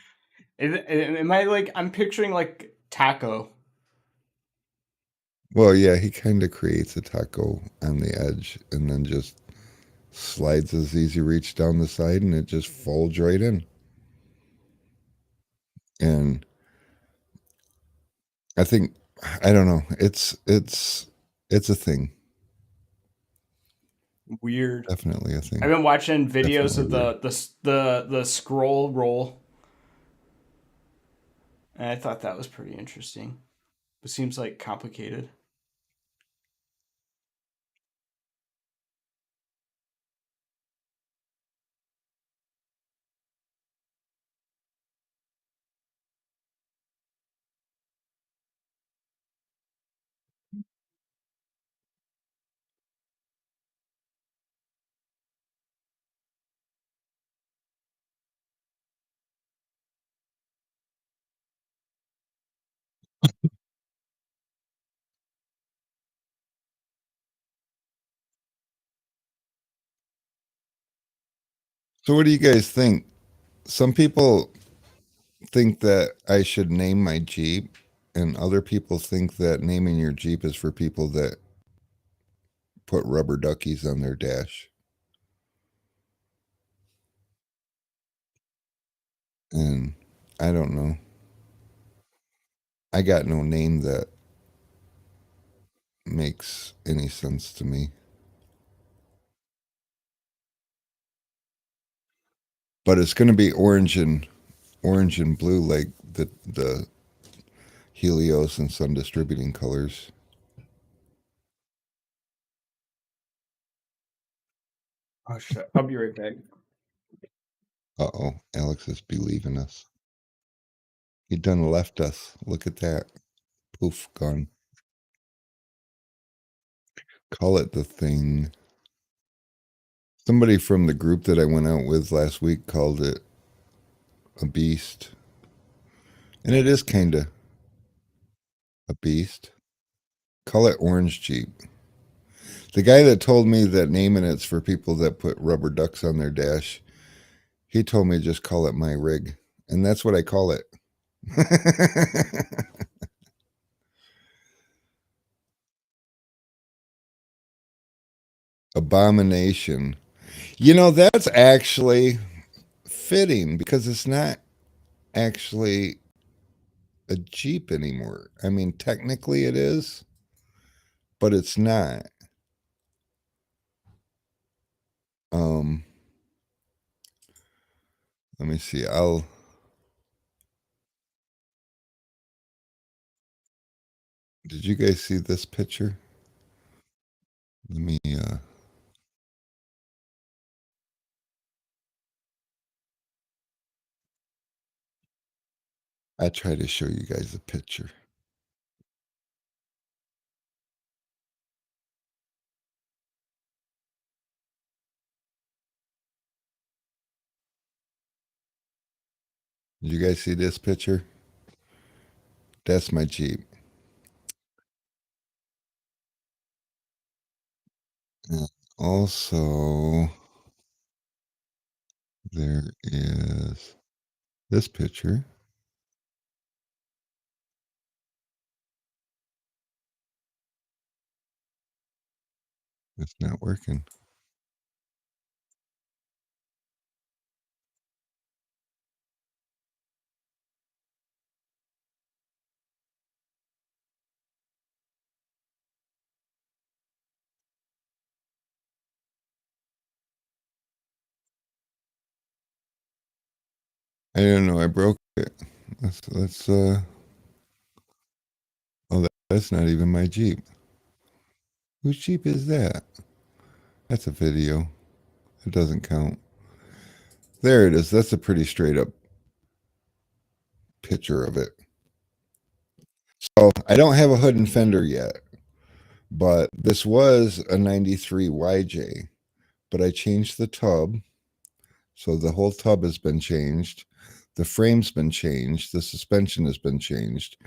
Am I like I'm picturing like taco? Well, yeah, he kind of creates a taco on the edge and then just slides his easy reach down the side and it just folds right in. And I think I don't know. It's a thing. Weird. Definitely a I've thing. been watching videos Definitely of weird. the scroll roll, and I thought that was pretty interesting. It seems like complicated. So what do you guys think? Some people think that I should name my Jeep, and other people think that naming your Jeep is for people that put rubber duckies on their dash. And I don't know. I got no name that makes any sense to me. But it's going to be orange and blue like the Helios and Sun Distributing colors. Oh shit! I'll be right back. Uh-oh, Alex is believing us. He done left us. Look at that. Poof, gone. Call it the thing. Somebody from the group that I went out with last week called it a beast. And it is kind of a beast. Call it Orange Jeep. The guy that told me that naming it's for people that put rubber ducks on their dash, he told me just call it my rig. And that's what I call it. Abomination. You know, that's actually fitting because it's not actually a Jeep anymore. I mean, technically it is, but it's not. Um, let me see. Did you guys see this picture? Let me I try to show you guys a picture. Did you guys see this picture? That's my Jeep. And also, there is this picture. It's not working. I don't know. I broke it. Let's oh, that's not even my Jeep. Whose Jeep is that? That's a video. It doesn't count. There it is. That's a pretty straight up picture of it. So I don't have a hood and fender yet, but this was a 93 YJ, but I changed the tub. So the whole tub has been changed. The frame's been changed. The suspension has been changed.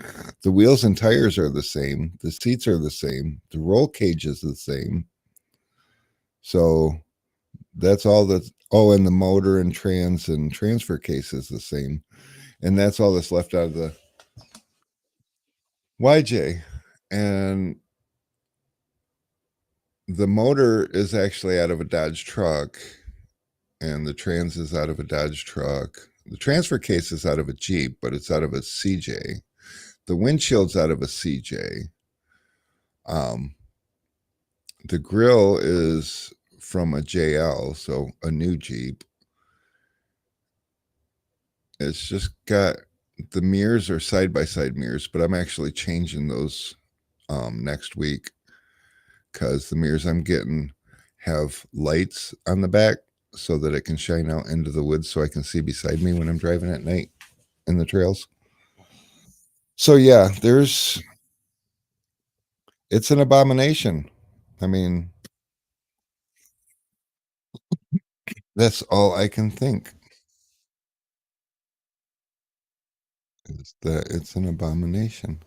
The wheels and tires are the same. The seats are the same. The roll cage is the same. So that's all that. Oh, and the motor and transfer case is the same. And that's all that's left out of the YJ. And the motor is actually out of a Dodge truck, and the trans is out of a Dodge truck. The transfer case is out of a Jeep, but it's out of a CJ. The windshield's out of a CJ. Um, the grill is from a JL, so a new Jeep. It's just got the mirrors are side by side mirrors, but I'm actually changing those next week because the mirrors I'm getting have lights on the back so that it can shine out into the woods so I can see beside me when I'm driving at night in the trails. So yeah, it's an abomination. I mean, that's all I can think is that it's an abomination.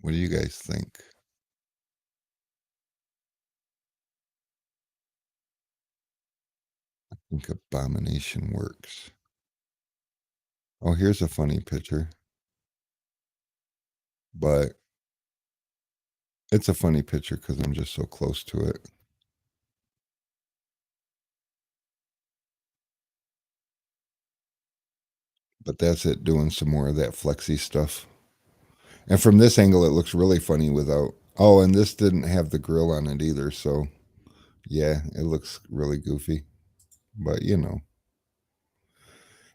What do you guys think? I think Abomination works. Oh, here's a funny picture, but it's a funny picture because I'm just so close to it. But that's it doing some more of that flexy stuff. And from this angle, it looks really funny without. Oh, and this didn't have the grill on it either. So, yeah, it looks really goofy. But, you know.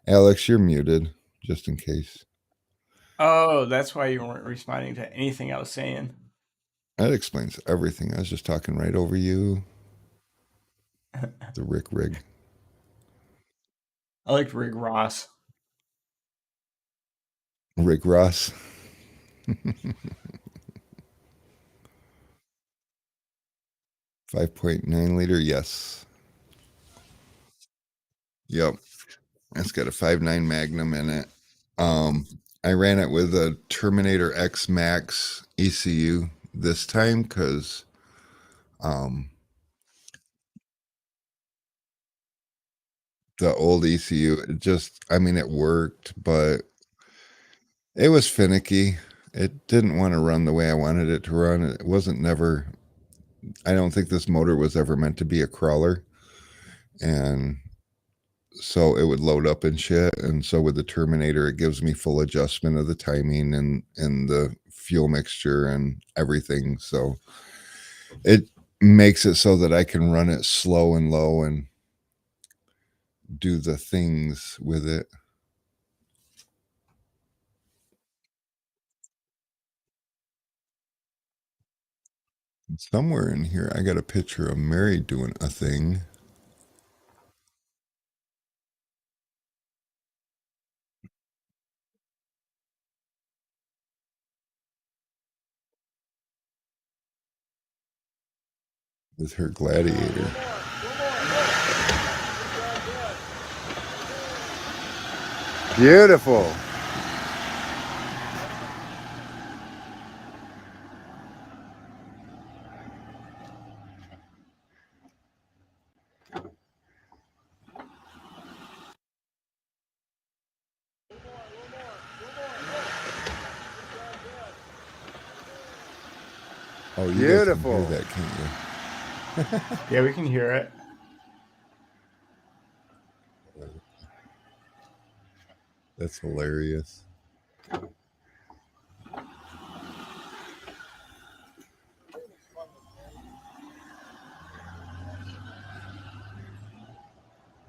Alex, you're muted, just in case. Oh, that's why you weren't responding to anything I was saying. That explains everything. I was just talking right over you. The Rick Rig. I liked Rick Ross. Rick Ross. 5.9 liter, yes. Yep. It's got a 5.9 Magnum in it. I ran it with a Terminator X Max ECU this time because the old ECU, it just, I mean, it worked, but it was finicky. It didn't want to run the way I wanted it to run. It wasn't never, I don't think this motor was ever meant to be a crawler. And so it would load up and shit. And so with the Terminator, it gives me full adjustment of the timing and the fuel mixture and everything. So it makes it so that I can run it slow and low and do the things with it. Somewhere in here, I got a picture of Mary doing a thing. With her Gladiator. Beautiful. Oh, you Beautiful. guys can hear that, can't you? Yeah, we can hear it. That's hilarious.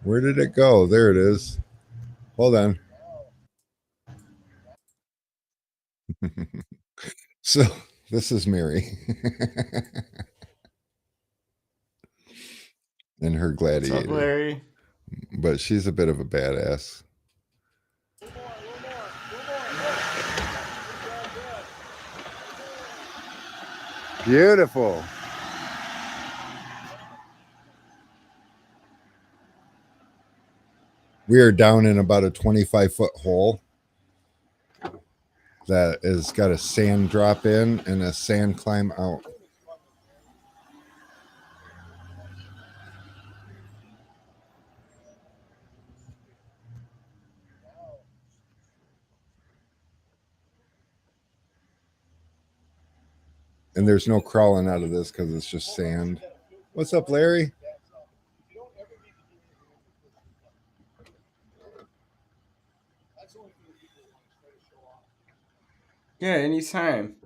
Where did it go? There it is. Hold on. So this is Mary and her What's Gladiator. up, Larry? But she's a bit of a badass. Beautiful. We are down in about a 25-foot hole that has got a sand drop in and a sand climb out. And there's no crawling out of this because it's just sand. What's up, Larry? Yeah, anytime.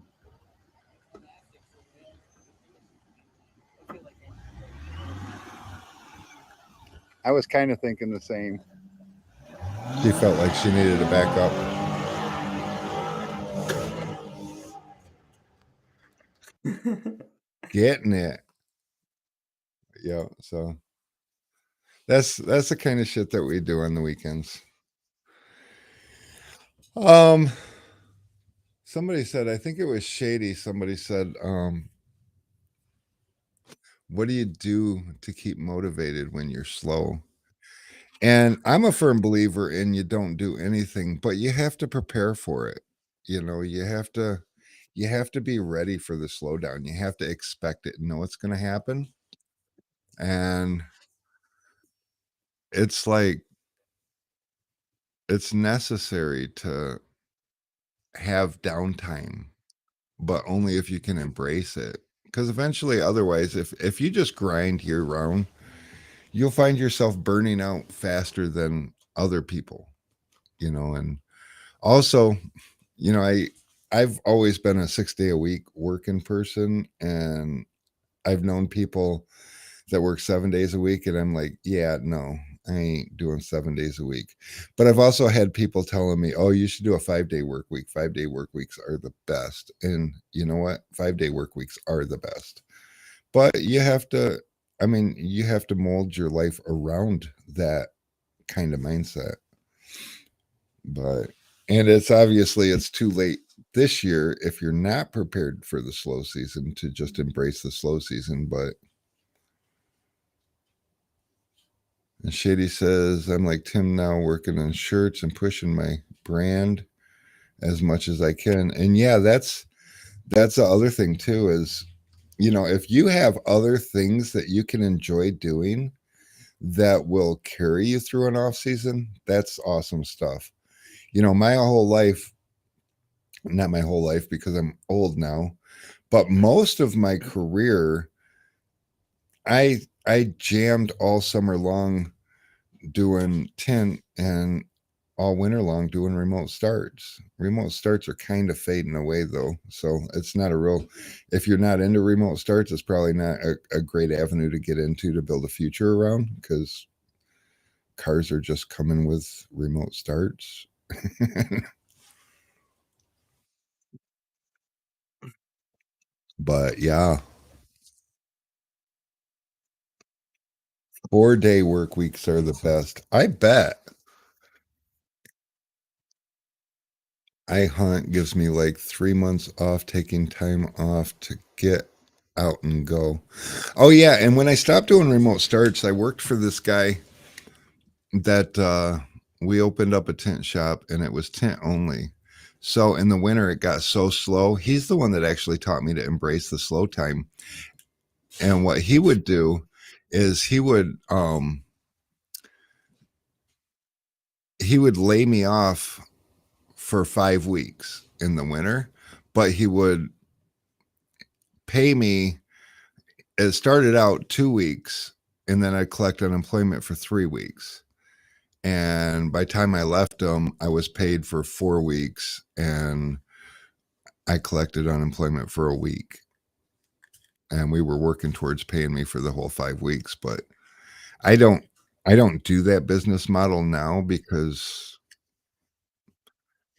I was kind of thinking the same. She felt like she needed to back up. Getting it. Yeah, so that's the kind of shit that we do on the weekends. Somebody said, I think it was Shady, somebody said, what do you do to keep motivated when you're slow? And I'm a firm believer in you don't do anything, but you have to prepare for it. You know, you you have to be ready for the slowdown. You have to expect it and know it's going to happen. And it's like, it's necessary to have downtime, but only if you can embrace it. Because eventually, otherwise, if you just grind year round, you'll find yourself burning out faster than other people, and also, I've always been a 6 day a week working person, and I've known people that work 7 days a week, and I'm like, yeah, no, I ain't doing 7 days a week. But I've also had people telling me, oh, you should do a 5 day work week. 5 day work weeks are the best. And you know what? 5 day work weeks are the best. But you have to, you have to mold your life around that kind of mindset. And it's too late this year if you're not prepared for the slow season to just embrace the slow season. But and Shady says, I'm like Tim now, working on shirts and pushing my brand as much as I can. And yeah, that's the other thing too, is, if you have other things that you can enjoy doing that will carry you through an off season, that's awesome stuff. My whole life, not my whole life because I'm old now, but most of my career, I jammed all summer long doing tint and all winter long doing remote starts. Remote starts are kind of fading away though. So it's not a real, if you're not into remote starts, it's probably not a great avenue to get into to build a future around, because cars are just coming with remote starts. But yeah, 4 day work weeks are the best. I bet. I hunt gives me like 3 months off, taking time off to get out and go. Oh yeah, and when I stopped doing remote starts, I worked for this guy that we opened up a tent shop, and it was tent only. So in the winter it got so slow. He's the one that actually taught me to embrace the slow time. And what he would do is he would lay me off for 5 weeks in the winter, but he would pay me. It started out 2 weeks, and then I'd collect unemployment for 3 weeks. And by the time I left him, I was paid for 4 weeks, and I collected unemployment for a week. And we were working towards paying me for the whole 5 weeks. But I don't do that business model now because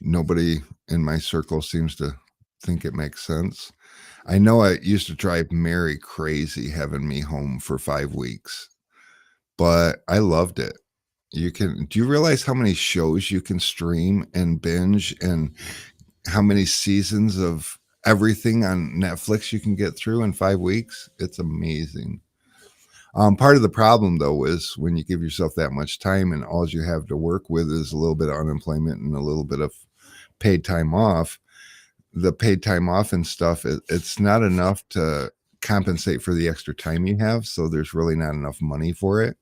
nobody in my circle seems to think it makes sense. I know it used to drive Mary crazy having me home for 5 weeks, but I loved it. Do you realize how many shows you can stream and binge, and how many seasons of everything on Netflix you can get through in 5 weeks? It's amazing. Part of the problem though is when you give yourself that much time and all you have to work with is a little bit of unemployment and a little bit of paid time off. The paid time off and stuff, it's not enough to compensate for the extra time you have. So there's really not enough money for it.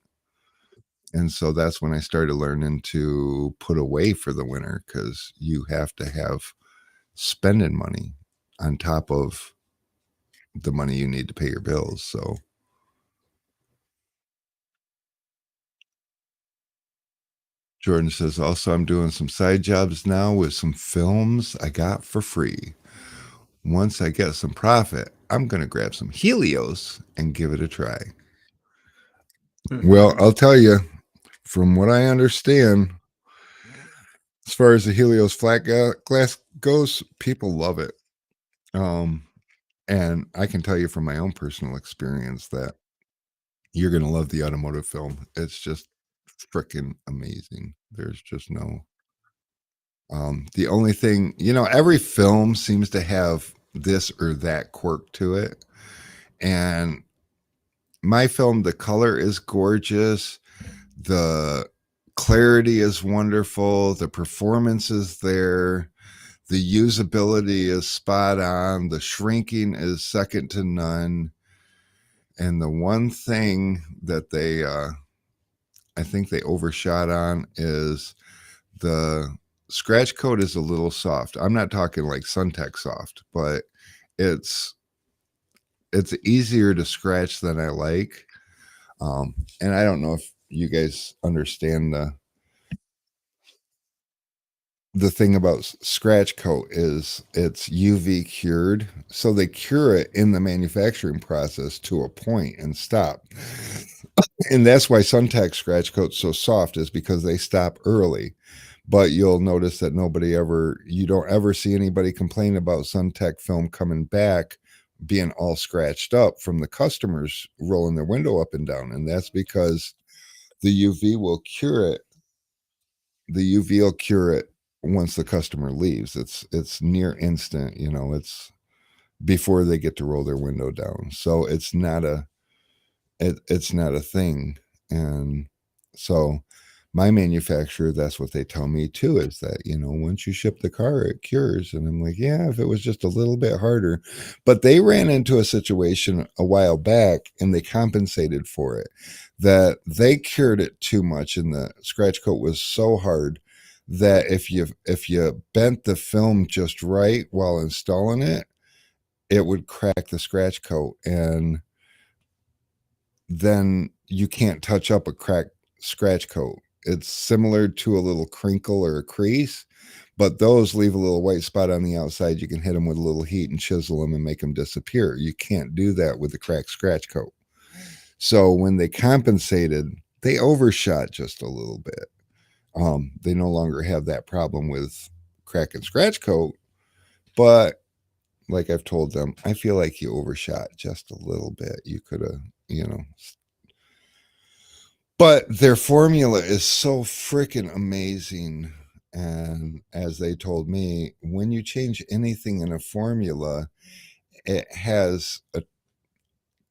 And so that's when I started learning to put away for the winter, because you have to have spending money on top of the money you need to pay your bills. So Jordan says, also, I'm doing some side jobs now with some films I got for free. Once I get some profit, I'm going to grab some Helios and give it a try. Well, I'll tell you, from what I understand, as far as the Helios flat glass goes, people love it. And I can tell you from my own personal experience that you're going to love the automotive film. It's just freaking amazing. There's just no the only thing, every film seems to have this or that quirk to it. And my film, the color is gorgeous, the clarity is wonderful, the performance is there, The usability is spot on. The shrinking is second to none. And the one thing that they, I think they overshot on is the scratch coat is a little soft. I'm not talking like Suntech soft, but it's easier to scratch than I like. And I don't know if you guys understand the thing about scratch coat is it's UV cured. So they cure it in the manufacturing process to a point and stop. And that's why Suntech scratch coat's so soft, is because they stop early. But you'll notice that you don't ever see anybody complain about Suntech film coming back being all scratched up from the customers rolling their window up and down. And that's because the UV will cure it. The UV will cure it once the customer leaves. It's near instant, it's before they get to roll their window down. So it's not a thing. And so my manufacturer, that's what they tell me too, is that, once you ship the car, it cures. And I'm like, yeah, if it was just a little bit harder. But they ran into a situation a while back and they compensated for it, that they cured it too much. And the scratch coat was so hard that if you bent the film just right while installing it, it would crack the scratch coat. And then you can't touch up a cracked scratch coat. It's similar to a little crinkle or a crease, but those leave a little white spot on the outside. You can hit them with a little heat and chisel them and make them disappear. You can't do that with the cracked scratch coat. So when they compensated, they overshot just a little bit. They no longer have that problem with crack and scratch coat, but like I've told them, I feel like you overshot just a little bit. You could have, but their formula is so freaking amazing. And as they told me, when you change anything in a formula, it has a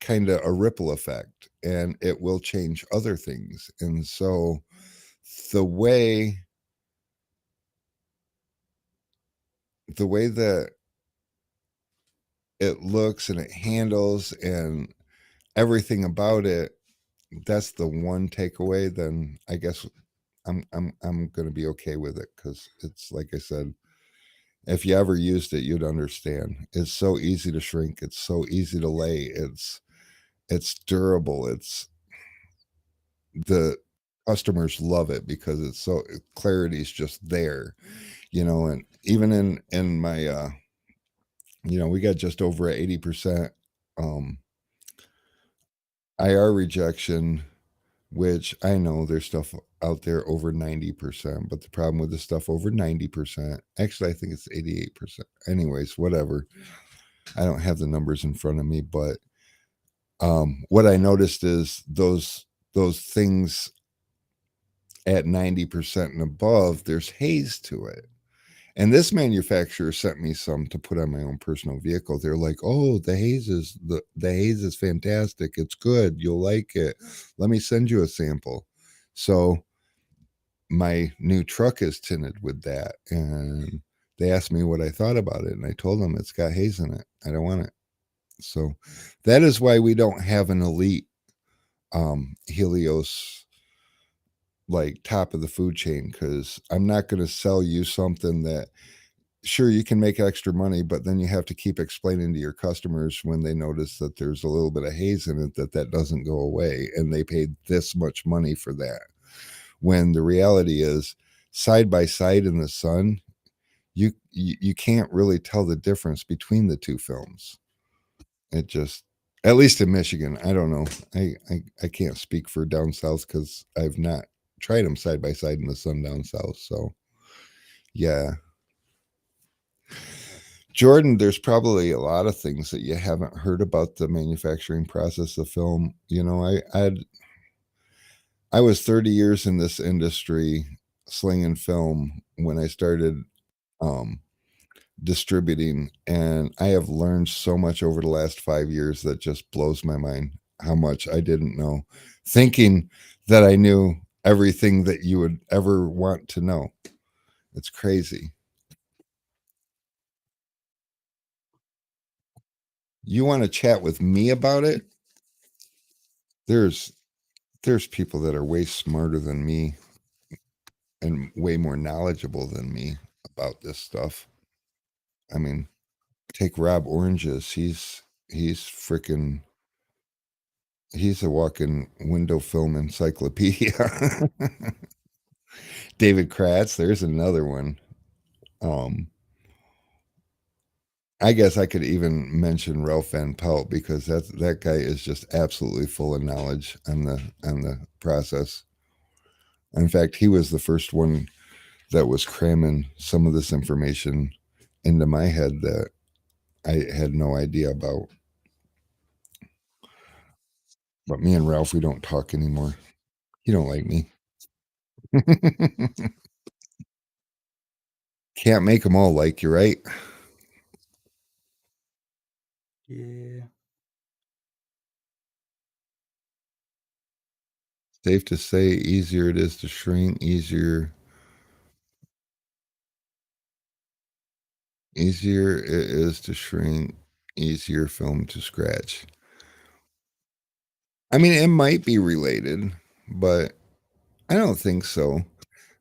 kind of a ripple effect and it will change other things. And so the way that it looks and it handles and everything about it, that's the one takeaway. Then I guess I'm going to be okay with it, because it's like I said, if you ever used it, you'd understand. It's so easy to shrink. It's so easy to lay. It's durable. The customers love it because it's so clarity is just there, and even in my we got just over 80% IR rejection, which I know there's stuff out there over 90%, but the problem with the stuff over 90%, actually, I think it's 88%. Anyways, whatever. I don't have the numbers in front of me, but what I noticed is those things at 90% and above, there's haze to it. And this manufacturer sent me some to put on my own personal vehicle. They're like, "Oh, the haze is fantastic. It's good. You'll like it. Let me send you a sample." So my new truck is tinted with that, and they asked me what I thought about it, and I told them it's got haze in it. I don't want it. So that is why we don't have an elite Helios, like top of the food chain, because I'm not going to sell you something that, sure, you can make extra money, but then you have to keep explaining to your customers when they notice that there's a little bit of haze in it, that doesn't go away, and they paid this much money for that. When the reality is, side by side in the sun, you can't really tell the difference between the two films. It just, at least in Michigan, I don't know. I can't speak for down south because I've not tried them side by side in the sun down south. So yeah. Jordan, there's probably a lot of things that you haven't heard about the manufacturing process of film. I was 30 years in this industry slinging film when I started distributing, and I have learned so much over the last 5 years that just blows my mind how much I didn't know, thinking that I knew everything that you would ever want to know. It's crazy. You want to chat with me about it? There's people that are way smarter than me and way more knowledgeable than me about this stuff. I mean, take Rob Oranges. He's freaking he's a walking window film encyclopedia. David Kratz, there's another one. I guess I could even mention Ralph Van Pelt because that guy is just absolutely full of knowledge on the process. In fact, he was the first one that was cramming some of this information into my head that I had no idea about. But me and Ralph, we don't talk anymore. He don't like me. Can't make them all like you, right? Yeah. Safe to say, easier it is to shrink, easier it is to shrink, easier film to scratch. I mean, it might be related, but I don't think so.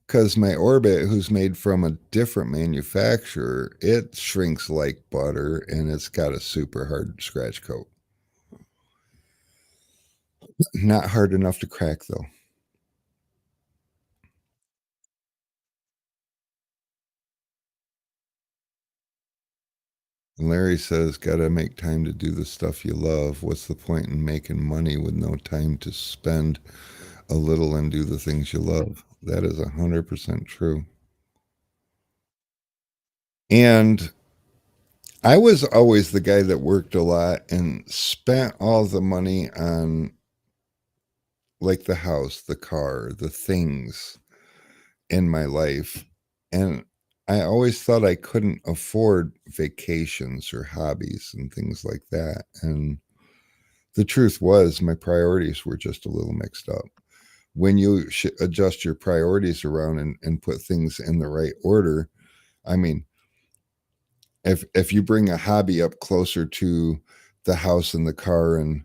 Because my Orbit, who's made from a different manufacturer, it shrinks like butter and it's got a super hard scratch coat. Not hard enough to crack, though. Larry says, gotta make time to do the stuff you love. What's the point in making money with no time to spend a little and do the things you love? That is 100% true. And I was always the guy that worked a lot and spent all the money on like the house, the car, the things in my life. And I always thought I couldn't afford vacations or hobbies and things like that. And the truth was, my priorities were just a little mixed up. When you adjust your priorities around and put things in the right order, I mean, if you bring a hobby up closer to the house and the car and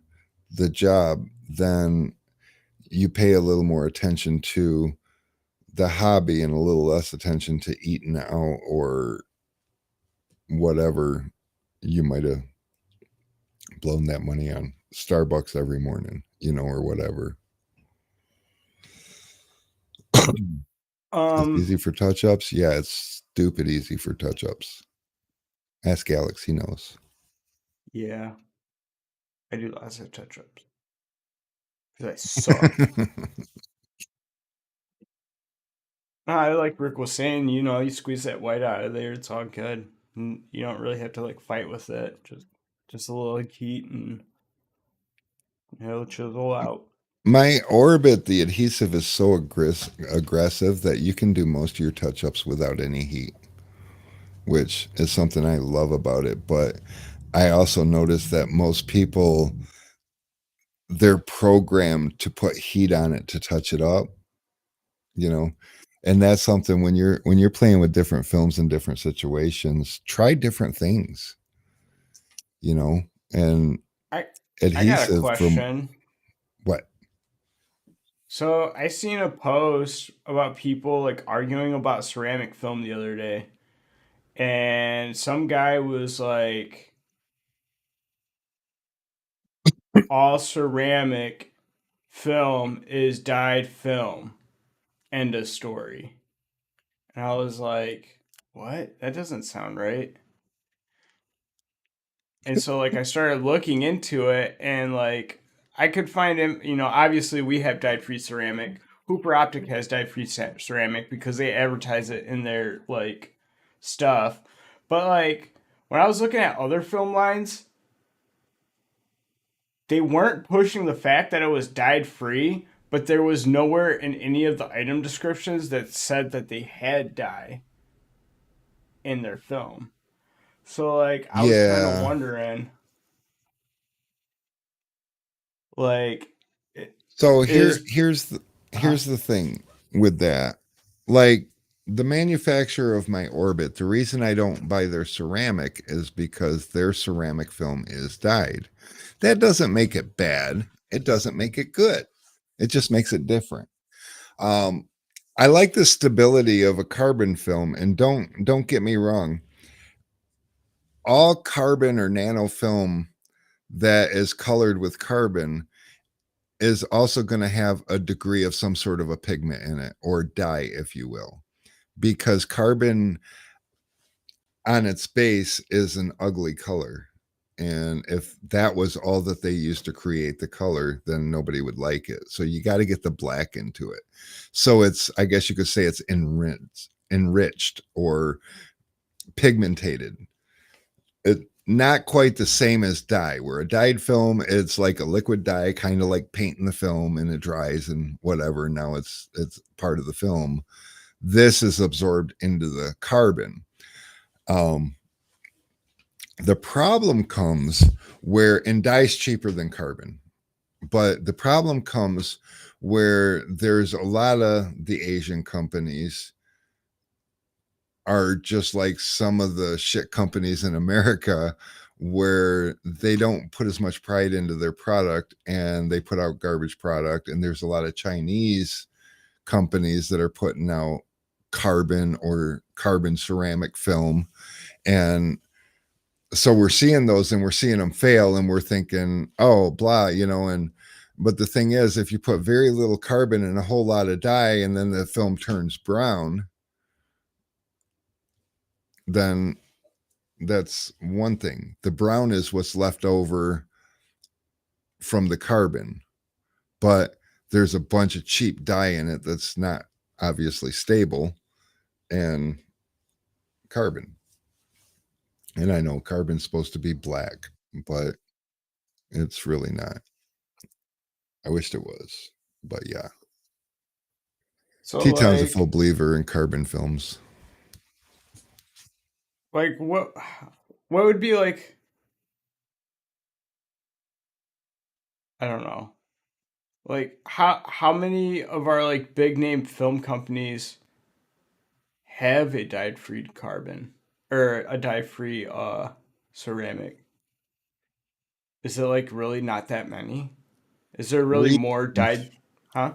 the job, then you pay a little more attention to the hobby and a little less attention to eating out or whatever you might have blown that money on. Starbucks every morning, or whatever. It's easy for touch ups. Yeah, it's stupid easy for touch ups. Ask Alex, he knows. Yeah. I do lots of touch ups. Because I suck. Like Rick was saying, you squeeze that white out of there, it's all good. And you don't really have to like fight with it. Just a little heat and it'll chisel out. My Orbit, the adhesive is so aggressive that you can do most of your touch ups without any heat, which is something I love about it. But I also noticed that most people, they're programmed to put heat on it to touch it up, and that's something when you're playing with different films in different situations, try different things, and I got a adhesive from question. what? So I seen a post about people like arguing about ceramic film the other day. And some guy was like, all ceramic film is dyed film. End of story. And I was like, what? That doesn't sound right. And so like I started looking into it and like I could find him, obviously we have dyed free ceramic. Hooper Optic has dyed free ceramic because they advertise it in their like stuff. But like when I was looking at other film lines, they weren't pushing the fact that it was dyed free, but there was nowhere in any of the item descriptions that said that they had dye in their film. So like I was kind of Yeah. wondering like So is here's the thing with that. Like the manufacturer of my Orbit, the reason I don't buy their ceramic is because their ceramic film is dyed. That doesn't make it bad. It doesn't make it good. It just makes it different. Um, I like the stability of a carbon film, and don't get me wrong. All carbon or nano film that is colored with carbon is also going to have a degree of some sort of a pigment in it, or dye, if you will, because carbon on its base is an ugly color. And if that was all that they used to create the color, then nobody would like it. So you got to get the black into it. So it's, I guess you could say it's enriched or pigmented. It not quite the same as dye, where a dyed film, it's like a liquid dye, kind of like painting the film and it dries and whatever. Now it's part of the film. This is absorbed into the carbon. The problem comes where, and dye is cheaper than carbon, but the problem comes where there's a lot of the Asian companies are just like some of the shit companies in America, where they don't put as much pride into their product and they put out garbage product. And there's a lot of Chinese companies that are putting out carbon or carbon ceramic film. And so we're seeing those and we're seeing them fail and we're thinking, oh, blah, but the thing is, if you put very little carbon and a whole lot of dye and then the film turns brown, then that's one thing. The brown is what's left over from the carbon, but there's a bunch of cheap dye in it that's not obviously stable, and carbon. And I know carbon's supposed to be black, but it's really not. I wished it was, but yeah. So T-Town's a like, full believer in carbon films. like what would be like, I don't know. Like how many of our like big name film companies have a dyed free carbon or a dye free ceramic? Is it like really not that many? Is there really 3, more dyed, huh?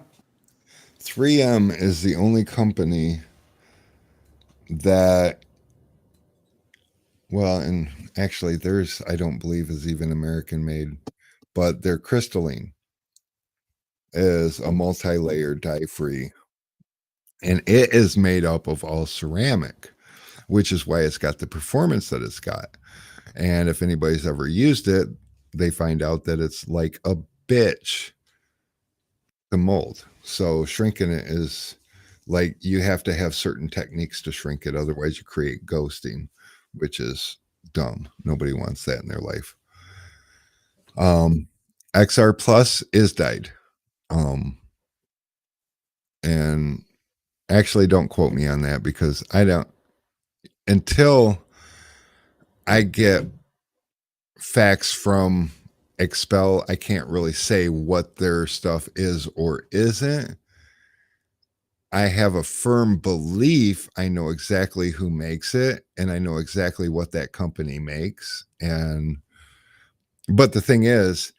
3M is the only company that, well, and actually theirs I don't believe is even American made, but their crystalline is a multi-layer dye-free, and it is made up of all ceramic, which is why it's got the performance that it's got. And if anybody's ever used it, they find out that it's like a bitch to mold. So shrinking it is like, you have to have certain techniques to shrink it, otherwise you create ghosting, which is dumb. Nobody wants that in their life. XR Plus is dyed. And actually don't quote me on that, because I don't, until I get facts from Expel, I can't really say what their stuff is or isn't. I have a firm belief I know exactly who makes it, and I know exactly what that company makes. But the thing is,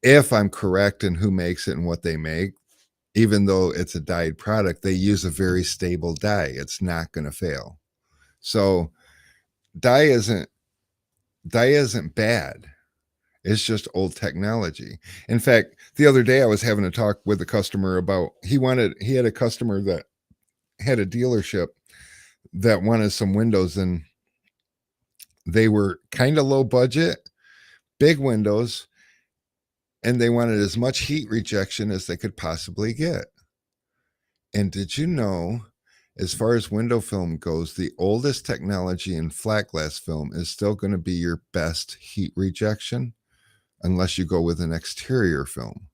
if I'm correct in who makes it and what they make, even though it's a dyed product, they use a very stable dye. It's not going to fail. So dye isn't bad. It's just old technology. In fact, the other day I was having a talk with a customer about, he had a customer that had a dealership that wanted some windows, and they were kind of low budget, big windows, and they wanted as much heat rejection as they could possibly get. And did you know, as far as window film goes, the oldest technology in flat glass film is still going to be your best heat rejection, unless you go with an exterior film.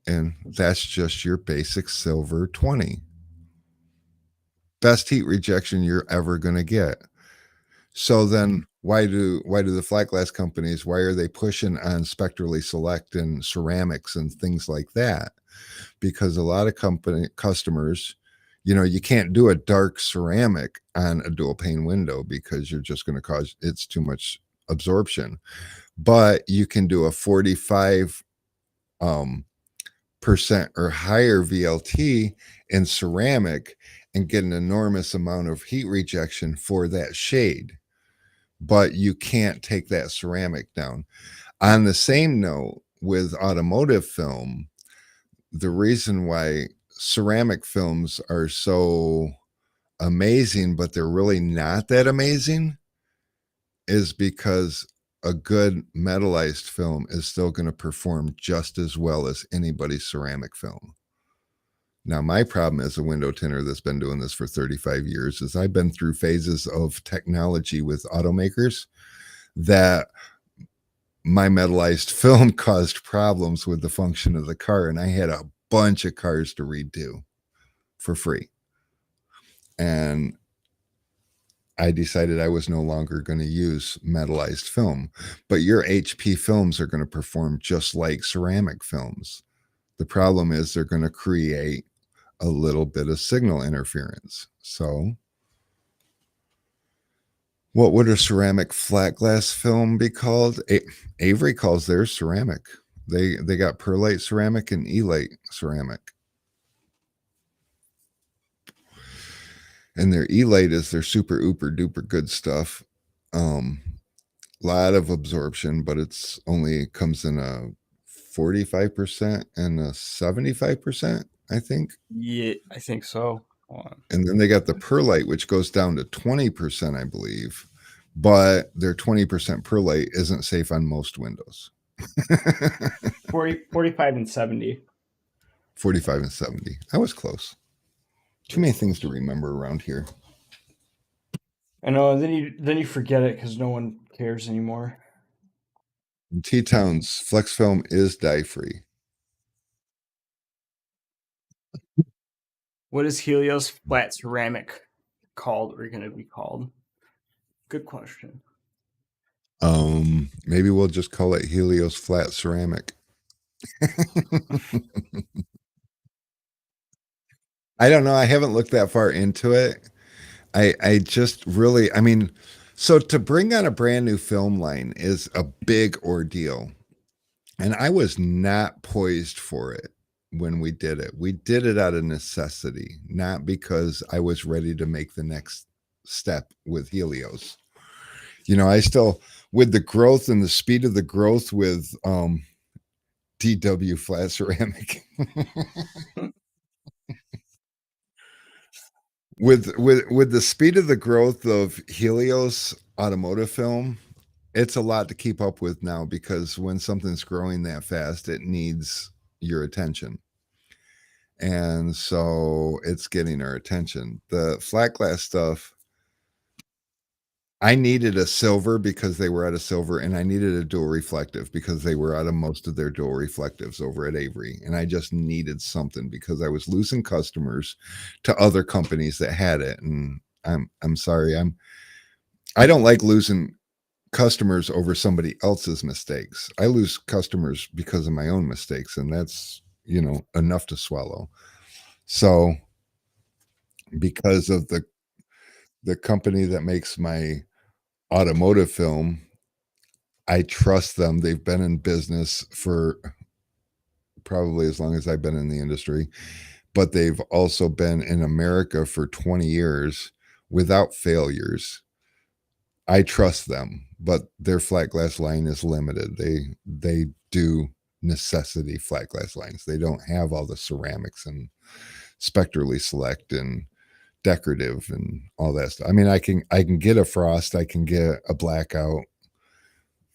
And that's just your basic silver 20. Best heat rejection you're ever going to get. So then why do the flat glass companies, why are they pushing on Spectrally Select and ceramics and things like that? Because a lot of customers You know, you can't do a dark ceramic on a dual pane window because you're just going to cause it's too much absorption. But you can do a 45 percent or higher VLT in ceramic and get an enormous amount of heat rejection for that shade. But you can't take that ceramic down. On the same note, with automotive film, the reason why ceramic films are so amazing, but they're really not that amazing, is because a good metallized film is still going to perform just as well as anybody's ceramic film. Now, my problem as a window tinter that's been doing this for 35 years is I've been through phases of technology with automakers that my metallized film caused problems with the function of the car, and I had a bunch of cars to redo for free. And I decided I was no longer going to use metallized film, but your HP films are going to perform just like ceramic films. The problem is they're going to create a little bit of signal interference. So what would a ceramic flat glass film be called? Avery calls theirs ceramic. They got perlite ceramic and elate ceramic. And their elate is their super ooper duper good stuff. Lot of absorption, but it's only comes in a 45% and a 75%, I think. Yeah, I think so. Hold on. And then they got the perlite, which goes down to 20%, I believe. But their 20% perlite isn't safe on most windows. 45 and 70. 45 and 70. I was close. Too many things to remember around here. I know, and then you forget it because no one cares anymore. In T-Town's flex film is dye free. What is Helios flat ceramic called or going to be called? Good question. Maybe we'll just call it Helios flat ceramic. I don't know. I haven't looked that far into it. I just really, I mean, so to bring on a brand new film line is a big ordeal. And I was not poised for it when we did it. We did it out of necessity, not because I was ready to make the next step with Helios. You know, I still, with the growth and the speed of the growth with DW flat ceramic. with the speed of the growth of Helios automotive film, it's a lot to keep up with now, because when something's growing that fast, it needs your attention. And so it's getting our attention. The flat glass stuff, I needed a silver because they were out of silver, and I needed a dual reflective because they were out of most of their dual reflectives over at Avery. And I just needed something because I was losing customers to other companies that had it. And I'm sorry, I don't like losing customers over somebody else's mistakes. I lose customers because of my own mistakes, and that's, you know, enough to swallow. So because of the company that makes my automotive film, I trust them. They've been in business for probably as long as I've been in the industry, but they've also been in America for 20 years without failures. I trust them, but their flat glass line is limited. They do necessity flat glass lines. They don't have all the ceramics and spectrally select and decorative and all that stuff. I mean, I can get a frost, I can get a blackout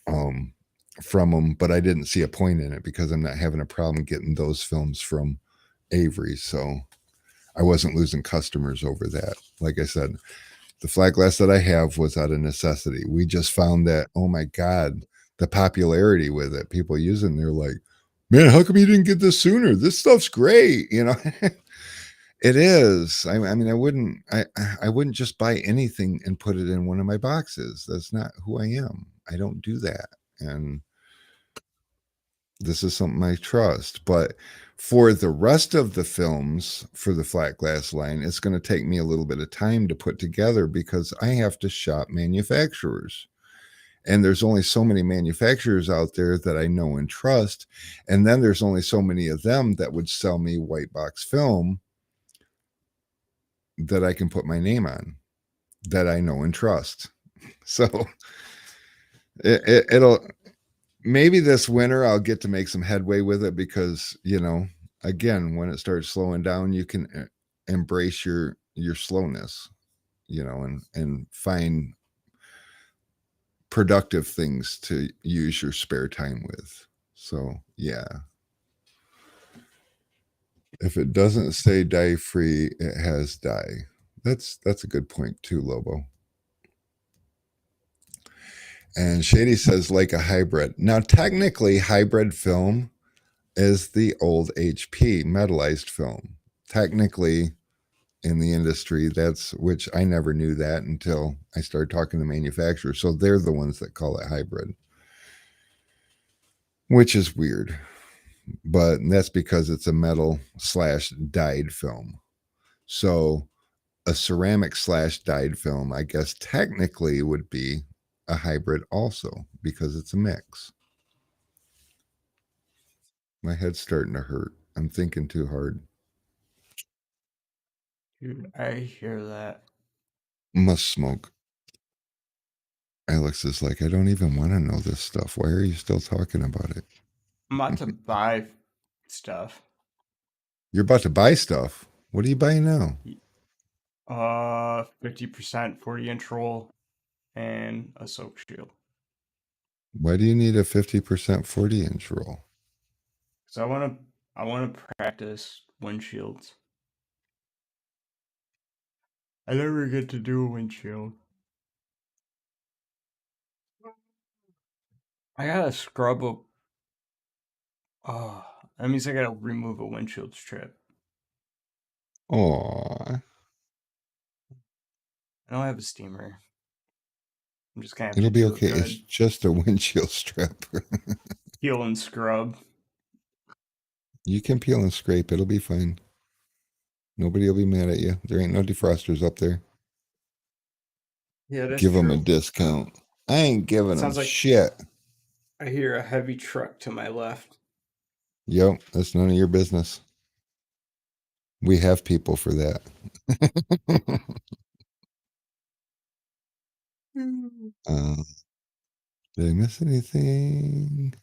from them, but I didn't see a point in it because I'm not having a problem getting those films from Avery. So I wasn't losing customers over that. Like I said, the flat glass that I have was out of necessity. We just found that, oh my God, the popularity with it, people using, they're like, man, how come you didn't get this sooner? This stuff's great. You know, it is. I mean, I wouldn't just buy anything and put it in one of my boxes. That's not who I am. I don't do that. And This is something I trust. But for the rest of the films for the flat glass line, it's going to take me a little bit of time to put together because I have to shop manufacturers. And there's only so many manufacturers out there that I know and trust. And then there's only so many of them that would sell me white box film that I can put my name on, that I know and trust. So it'll, maybe this winter I'll get to make some headway with it because, you know, again, when it starts slowing down, you can embrace your slowness, you know, and find productive things to use your spare time with. So yeah. If it doesn't say dye free, it has dye. That's a good point too, Lobo. And Shady says like a hybrid. Now technically hybrid film is the old HP metallized film. Technically in the industry, that's, which I never knew that until I started talking to manufacturers. So they're the ones that call it hybrid, which is weird. But that's because it's a metal / dyed film. So a ceramic / dyed film, I guess technically would be a hybrid also because it's a mix. My head's starting to hurt. I'm thinking too hard. Dude, I hear that. Must smoke. Alex is like, I don't even want to know this stuff. Why are you still talking about it? I'm about to buy stuff. You're about to buy stuff. What are you buying now? 50% 40-inch roll and a soap shield. Why do you need a 50% 40-inch roll? Because I want to practice windshields. I never get to do a windshield. I gotta scrub a. Oh, that means I gotta remove a windshield strip. Aw. I don't have a steamer. I'm just gonna have It'll to be do okay. it It's good. just a windshield strip. Peel and scrub. You can peel and scrape. It'll be fine. Nobody will be mad at you. There ain't no defrosters up there. Yeah, that's Give them true. a discount. I ain't giving them Sounds like- shit. I hear a heavy truck to my left. Yep, that's none of your business. We have people for that. Did I miss anything?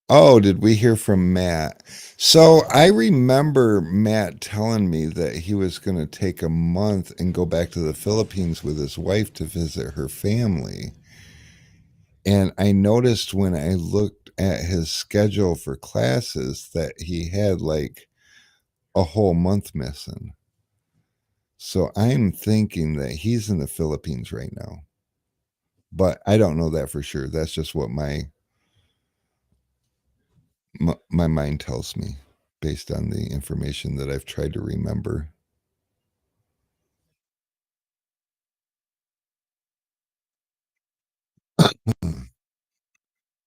Oh, did we hear from Matt? So I remember Matt telling me that he was going to take a month and go back to the Philippines with his wife to visit her family. And I noticed when I looked at his schedule for classes that he had like a whole month missing. So I'm thinking that he's in the Philippines right now. But I don't know that for sure. That's just what my mind tells me based on the information that I've tried to remember.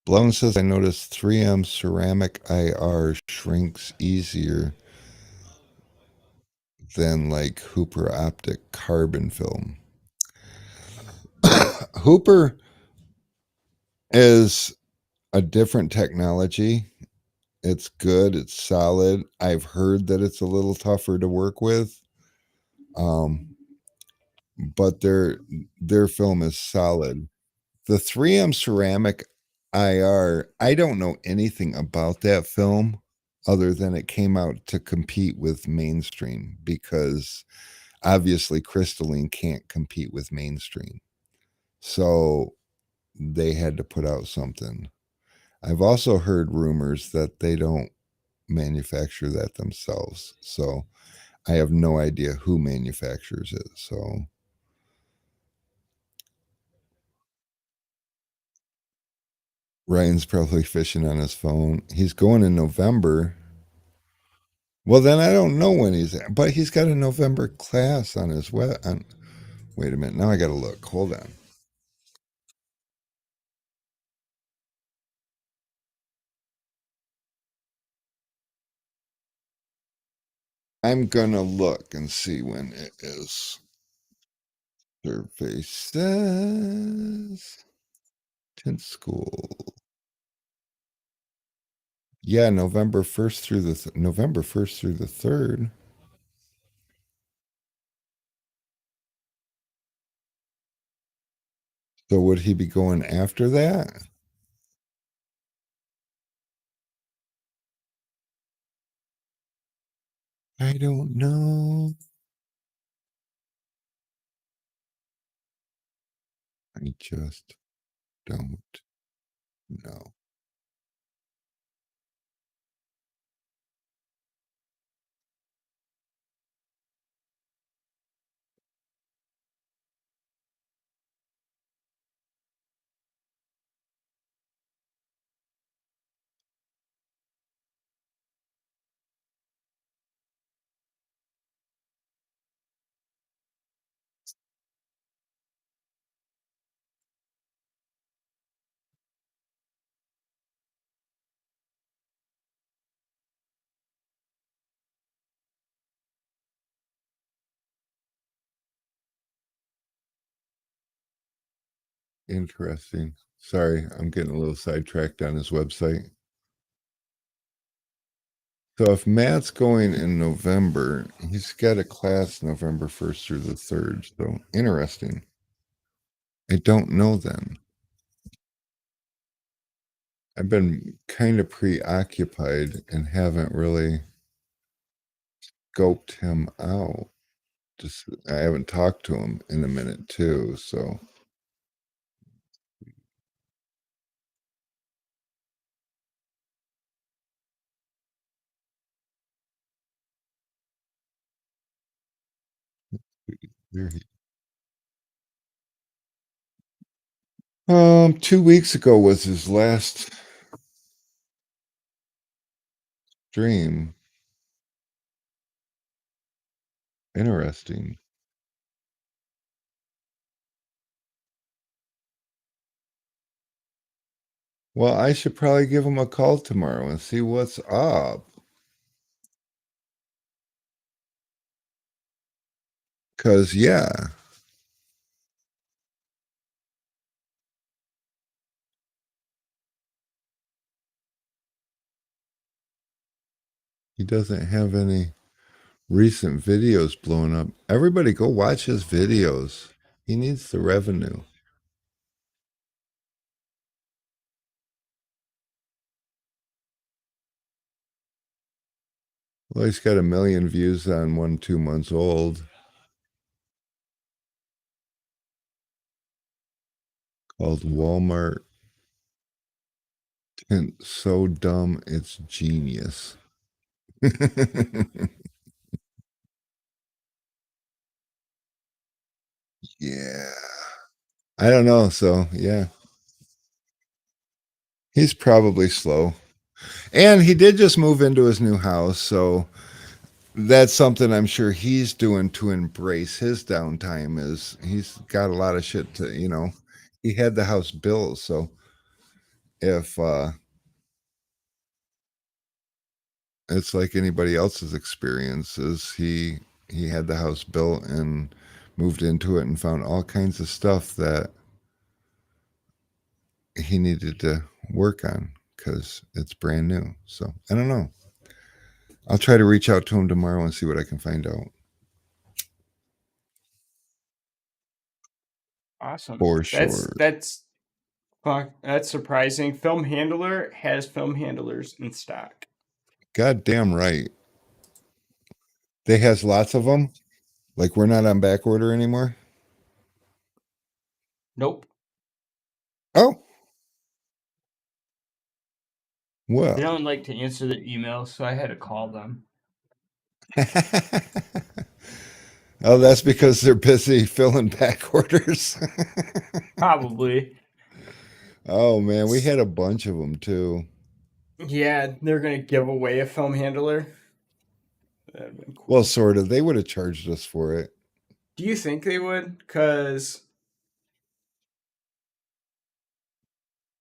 Blown says, I noticed 3M ceramic IR shrinks easier than like Hooper optic carbon film. Hooper is a different technology. It's good. It's solid. I've heard that it's a little tougher to work with. But their film is solid. The 3M ceramic IR, I don't know anything about that film other than it came out to compete with mainstream because obviously crystalline can't compete with mainstream. So they had to put out something. I've also heard rumors that they don't manufacture that themselves. So I have no idea who manufactures it. So Ryan's probably fishing on his phone. He's going in November. Well, then I don't know when he's at, but he's got a November class on his web. Wait a minute. Now I got to look. Hold on. I'm gonna look and see when it is. Survey says 10th school. Yeah, November 1st through the November 1st through the 3rd. So would he be going after that? I don't know. I just don't know. Interesting. Sorry, I'm getting a little sidetracked on his website. So if Matt's going in November, he's got a class November 1st through the 3rd. So interesting. I don't know then. I've been kind of preoccupied and haven't really scoped him out. Just I haven't talked to him in a minute too, so there he 2 weeks ago was his last stream. Interesting. Well, I should probably give him a call tomorrow and see what's up. Cause yeah, he doesn't have any recent videos blown up. Everybody go watch his videos. He needs the revenue. Well, he's got 1 million views on one 2 months old called Walmart Tint So Dumb It's Genius. Yeah. I don't know. So yeah, he's probably slow. And he did just move into his new house, so that's something I'm sure he's doing to embrace his downtime is he's got a lot of shit to. He had the house built, so if it's like anybody else's experiences, he had the house built and moved into it and found all kinds of stuff that he needed to work on because it's brand new. So I don't know. I'll try to reach out to him tomorrow and see what I can find out. Awesome. For That's sure. that's fuck. That's surprising. Film Handler has film handlers in stock. God damn right. They has lots of them. Like we're not on back order anymore. Nope. Oh, They well. don't like to answer their emails, so I had to call them. Oh, that's because they're busy filling back orders. Probably. Oh man, we had a bunch of them too. Yeah, they're gonna give away a film handler. That'd been cool. Well, sort of. They would have charged us for it. Do you think they would? Cause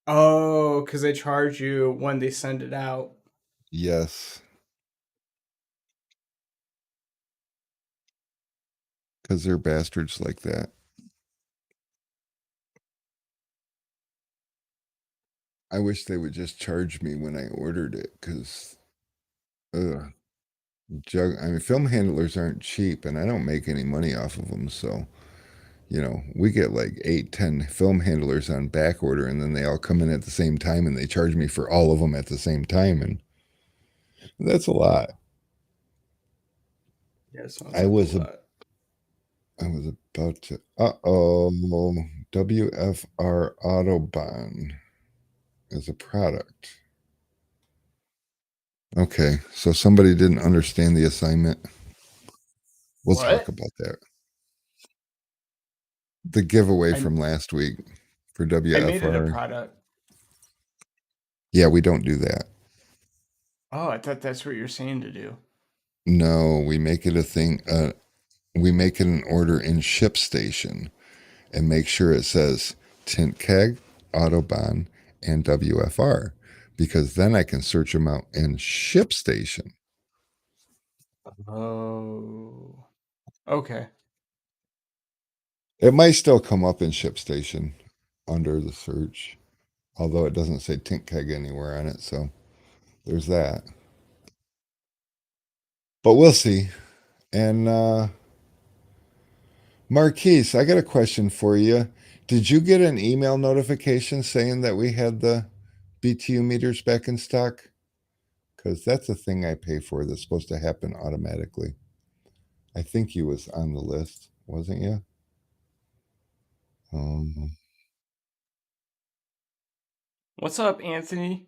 cause they charge you when they send it out. Yes. because they're bastards like that. I wish they would just charge me when I ordered it, because I mean, film handlers aren't cheap, and I don't make any money off of them. So, we get like 8, 10 film handlers on back order, and then they all come in at the same time, and they charge me for all of them at the same time, and that's a lot. Yeah, sounds I like was a a- lot. I was about to. WFR Autobahn is a product. Okay, so somebody didn't understand the assignment. We'll What? talk about that. The giveaway I- from last week for I made it a WFR. product. Yeah, we don't do that. Oh, I thought that's what you're saying to do. No, we make it a thing. We make it an order in ShipStation and make sure it says Tint Keg, Autobahn, and WFR, because then I can search them out in ShipStation. Oh. Okay. It might still come up in ShipStation under the search, although it doesn't say Tint Keg anywhere on it. So there's that. But we'll see. And Marquise, I got a question for you. Did you get an email notification saying that we had the BTU meters back in stock? Because that's a thing I pay for that's supposed to happen automatically. I think you was on the list, wasn't you? What's up, Anthony?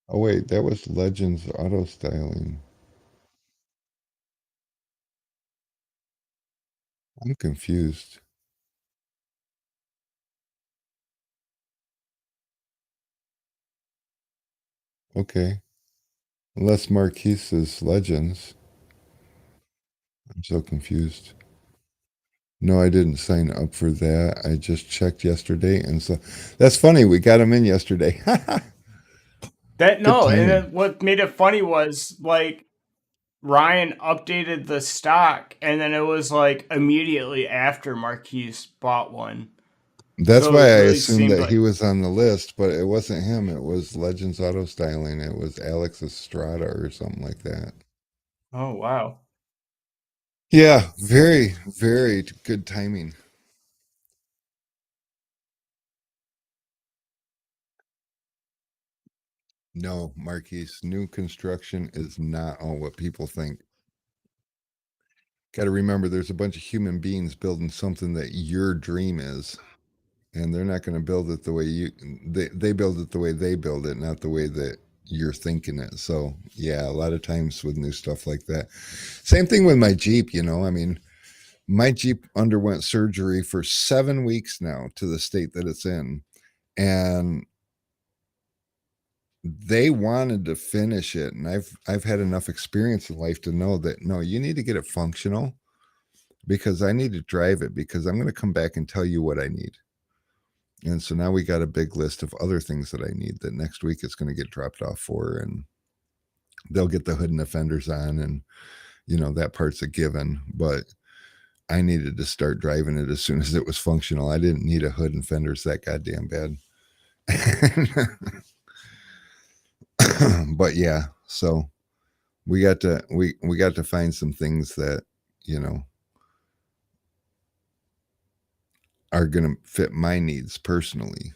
Oh wait, that was Legends Auto Styling. I'm confused. Okay. Unless Marquise is Legends. I'm so confused. No, I didn't sign up for that. I just checked yesterday, and so that's funny. We got him in yesterday. And timing. then what made it funny was like Ryan updated the stock, and then it was like immediately after Marquise bought one. That's So why it I really assumed seemed that like- he was on the list, but it wasn't him. It was Legends Auto Styling. It was Alex Estrada or something like that. Oh wow. Yeah, very, very good timing. No, Marquise, new construction is not all what people think. Got to remember, there's a bunch of human beings building something that your dream is, and they're not going to build it the way they build it the way they build it, not the way that you're thinking it. So yeah, a lot of times with new stuff like that. Same thing with my Jeep, I mean, my Jeep underwent surgery for 7 weeks now to the state that it's in. And they wanted to finish it, and I've had enough experience in life to know that no, you need to get it functional, because I need to drive it, because I'm going to come back and tell you what I need. And so now we got a big list of other things that I need that next week it's going to get dropped off for, and they'll get the hood and the fenders on, and that part's a given. But I needed to start driving it as soon as it was functional. I didn't need a hood and fenders that goddamn bad. But yeah, so we got to find some things that are going to fit my needs personally.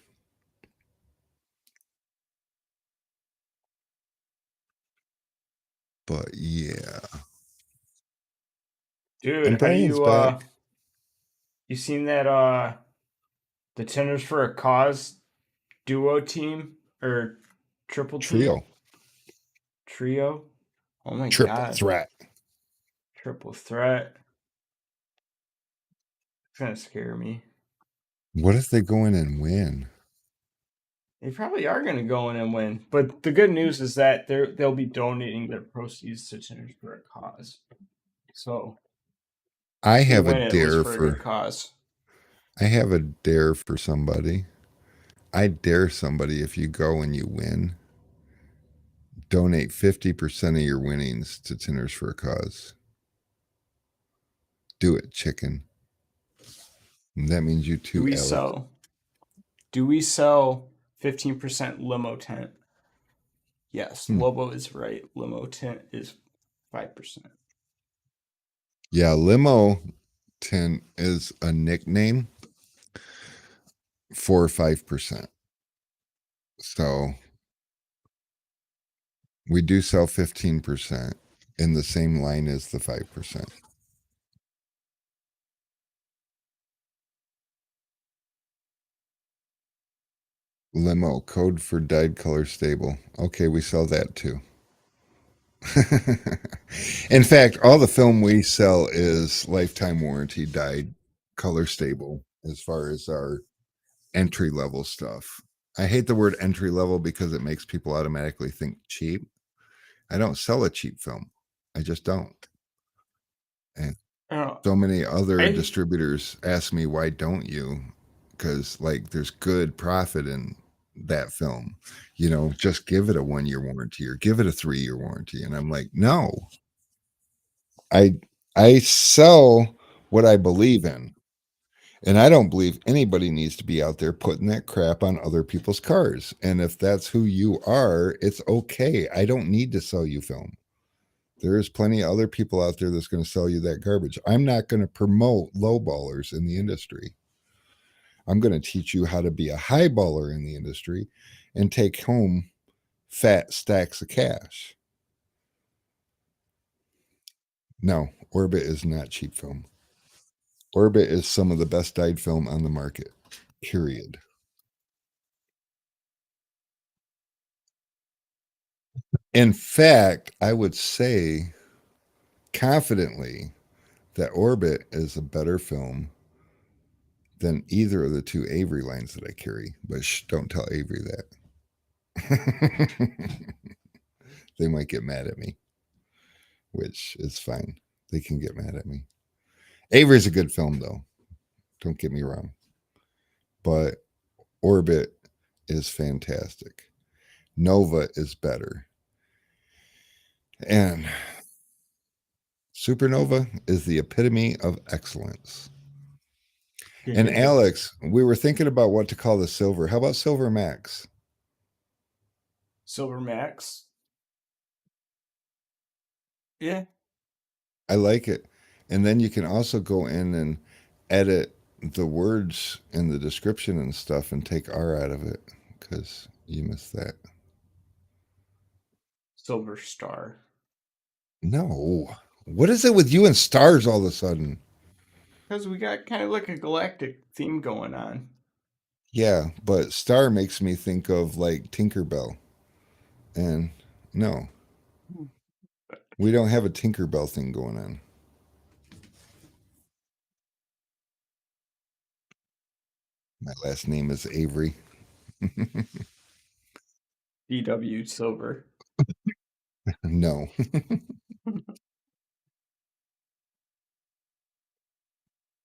But yeah, Dude, and Brian's back. You seen that the Tenders for a Cause duo team or triple team? Trio? Oh my Triple god. threat. Triple threat. It's gonna scare me. What if they go in and win? They probably are gonna go in and win. But the good news is that they'll be donating their proceeds to Tenders for a Cause. So I if they have win, a it was dare for a for good cause. I have a dare for somebody. I dare somebody, if you go and you win, donate 50% of your winnings to Tinners for a Cause. Do it, chicken. And that means you Do too, we Alex. sell? Do we sell 15% limo tent? Yes, Lobo is right. Limo tent is 5%. Yeah, limo tint is a nickname for 5%. So we do sell 15% in the same line as the 5%. Limo code for dyed color stable. Okay, we sell that too. In fact, all the film we sell is lifetime warranty dyed color stable as far as our entry level stuff. I hate the word entry level because it makes people automatically think cheap. I don't sell a cheap film. I just don't. And Oh, so many other I distributors ask me, why don't you? Because like there's good profit in that film. You know, just give it a 1 year warranty or give it a 3 year warranty. And I'm like, no. I I sell what I believe in. And I don't believe anybody needs to be out there putting that crap on other people's cars. And if that's who you are, it's okay. I don't need to sell you film. There is plenty of other people out there that's going to sell you that garbage. I'm not going to promote lowballers in the industry. I'm going to teach you how to be a highballer in the industry and take home fat stacks of cash. No, Orbit is not cheap film. Orbit is some of the best dyed film on the market, period. In fact, I would say confidently that Orbit is a better film than either of the two Avery lines that I carry. But don't tell Avery that. They might get mad at me, which is fine. They can get mad at me. Avery's a good film, though. Don't get me wrong. But Orbit is fantastic. Nova is better. And Supernova is the epitome of excellence. And Alex, we were thinking about what to call the silver. How about Silver Max? Silver Max. Yeah. I like it. And then you can also go in and edit the words in the description and stuff and take R out of it because you missed that. Silver Star. No. What is it with you and stars all of a sudden? Because we got kind of like a galactic theme going on. Yeah, but star makes me think of like Tinkerbell. And no, we don't have a Tinkerbell thing going on. My last name is Avery. BW Silver. No.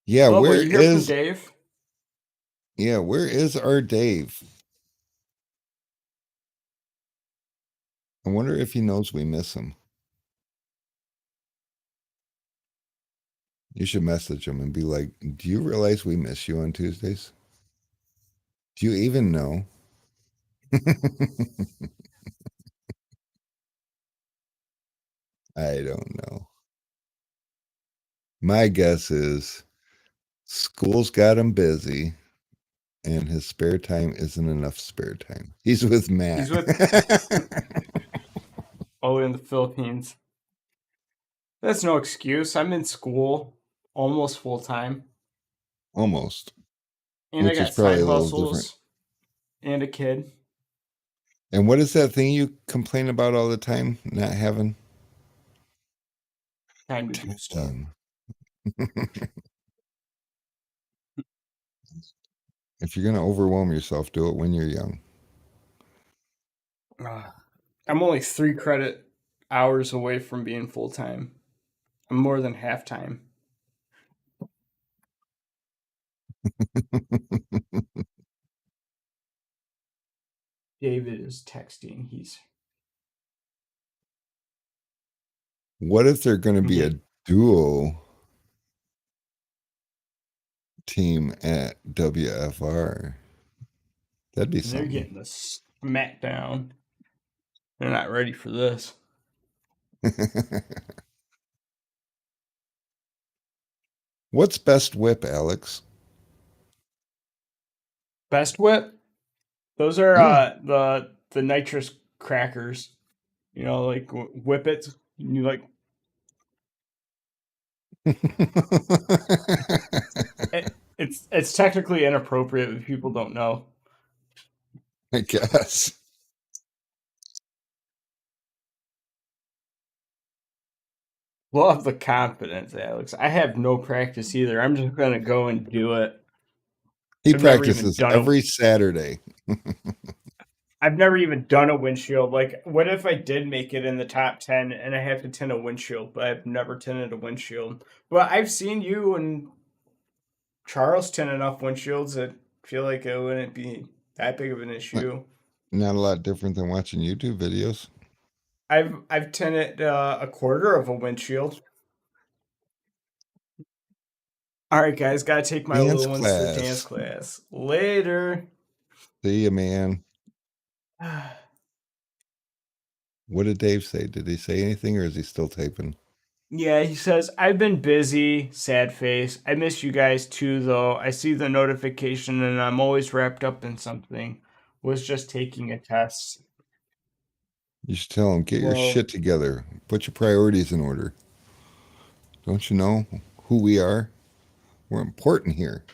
Yeah, Well, where you hear from is Dave? yeah, where is our Dave? I wonder if he knows we miss him. You should message him and be like, "Do you realize we miss you on Tuesdays? Do you even know?" I don't know. My guess is school's got him busy and his spare time isn't enough spare time. He's with Matt. He's with all the way in the Philippines. That's no excuse. I'm in school almost full time. Almost. And Which I is got probably side a little hustles different. and a kid. And what is that thing you complain about all the time? Not having Time to do stuff. time. If you're gonna overwhelm yourself, do it when you're young. I'm only 3 credit hours away from being full time. I'm more than half time. David is texting. He's What if they're going to be a dual team at WFR? That'd be they're something. getting the smackdown. They're not ready for this. What's best whip, Alex? Best whip? Those are Yeah. the nitrous crackers. You know, like whip it. You like it's technically inappropriate if people don't know. I guess. Love the confidence, Alex. I have no practice either. I'm just gonna go and do it. He I've never even practices done every Saturday. I've never even done a windshield. Like, what if I did make it in the top 10 and I have to tint a windshield, but I've never tinted a windshield? Well, I've seen you and Charles tint enough windshields that I feel like it wouldn't be that big of an issue. Not a lot different than watching YouTube videos. I've tinted a quarter of a windshield. All right, guys, gotta take my Dance little ones to class. dance class. Later. See ya, man. What did Dave say? Did he say anything or is he still typing? Yeah, he says, I've been busy, sad face. I miss you guys too, though. I see the notification and I'm always wrapped up in something. Was just taking a test. You should tell him, get your Well, shit together. Put your priorities in order. Don't you know who we are? We're important here.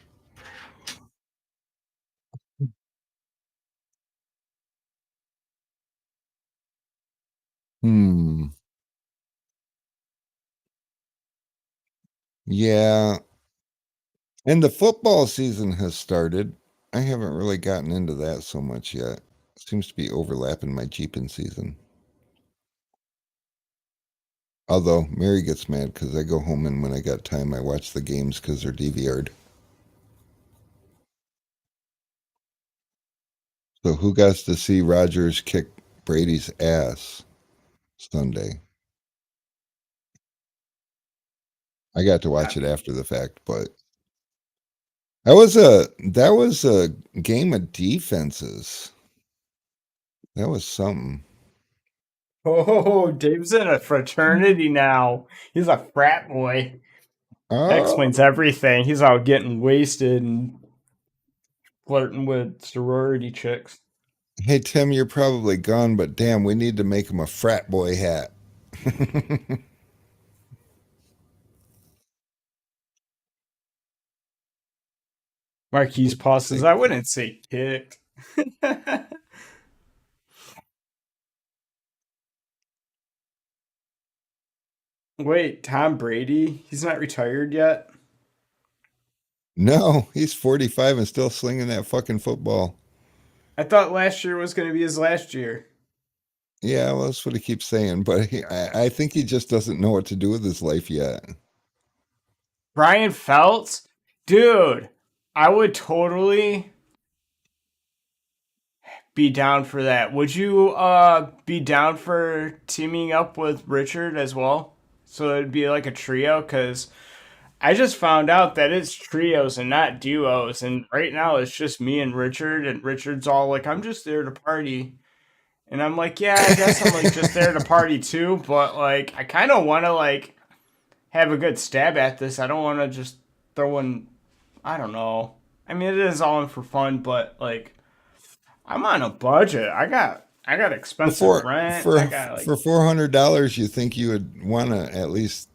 Yeah. And the football season has started. I haven't really gotten into that so much yet. Seems to be overlapping my Jeeping season. Although Mary gets mad because I go home and when I got time, I watch the games because they're DVR'd. So who got to see Rodgers kick Brady's ass Sunday? I got to watch it after the fact, but that was a game of defenses. That was something. oh, Dave's in a fraternity now. He's a frat boy. That Oh, explains everything. He's out getting wasted and flirting with sorority chicks. hey Tim, you're probably gone, but damn, we need to make him a frat boy hat. Marquise pauses. I wouldn't say kicked. Wait, Tom Brady? He's not retired yet? No, he's 45 and still slinging that fucking football. I thought last year was going to be his last year. Yeah, well, that's what he keeps saying, but I think he just doesn't know what to do with his life yet. Brian Feltz? Dude, I would totally be down for that. Would you be down for teaming up with Richard as well? So it'd be like a trio? Because I just found out that it's trios and not duos. And right now it's just me and Richard's all like, I'm just there to party. And I'm like, yeah, I guess I'm like just there to party too, but like I kind of want to like have a good stab at this. I don't want to just throw in, I don't know. I mean, it is all in for fun, but like I'm on a budget. I got expensive rent. I got like For $400, you think you would want to at least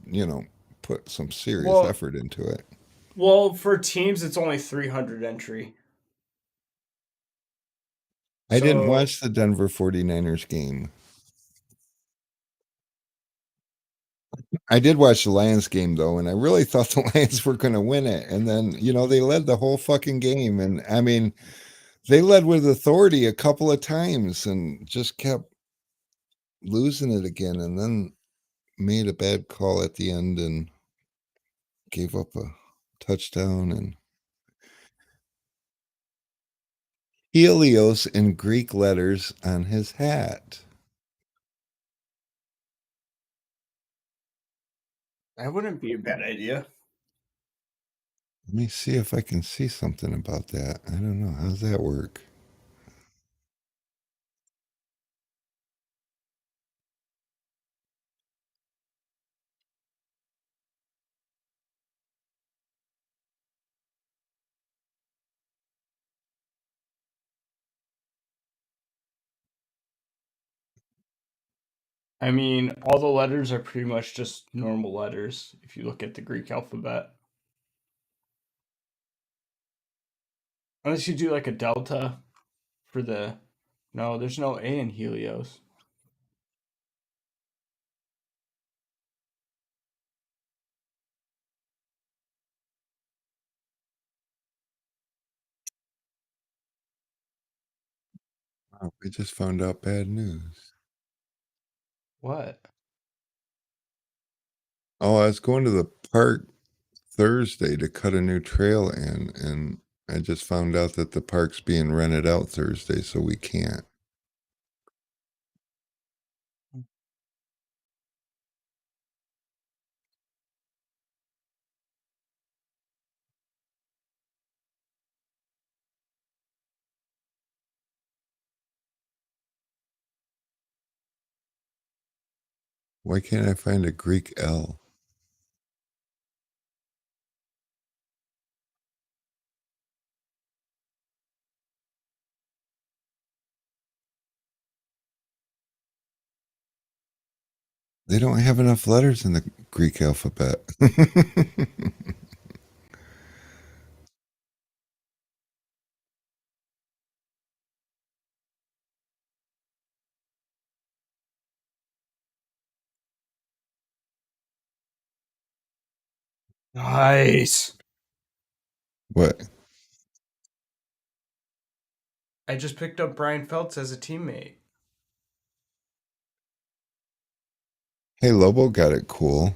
put some serious well, effort into it? well for teams it's only 300 entry. I didn't So watch the Denver 49ers game. I did watch the Lions game though, and I really thought the Lions were going to win it. And then, they led the whole fucking game. And I mean, they led with authority a couple of times and just kept losing it again. And then made a bad call at the end and gave up a touchdown. And Helios in Greek letters on his hat. That wouldn't be a bad idea. Let me see if I can see something about that. I don't know. How's that work? I mean, all the letters are pretty much just normal letters if you look at the Greek alphabet. Unless you do like a delta for the. No, there's no A in Helios. Oh, we just found out bad news. What? Oh, I was going to the park Thursday to cut a new trail in, and I just found out that the park's being rented out Thursday, so we can't. Why can't I find a Greek L? They don't have enough letters in the Greek alphabet. Nice. What? I just picked up Brian Phelps as a teammate. Hey, Lobo got it cool.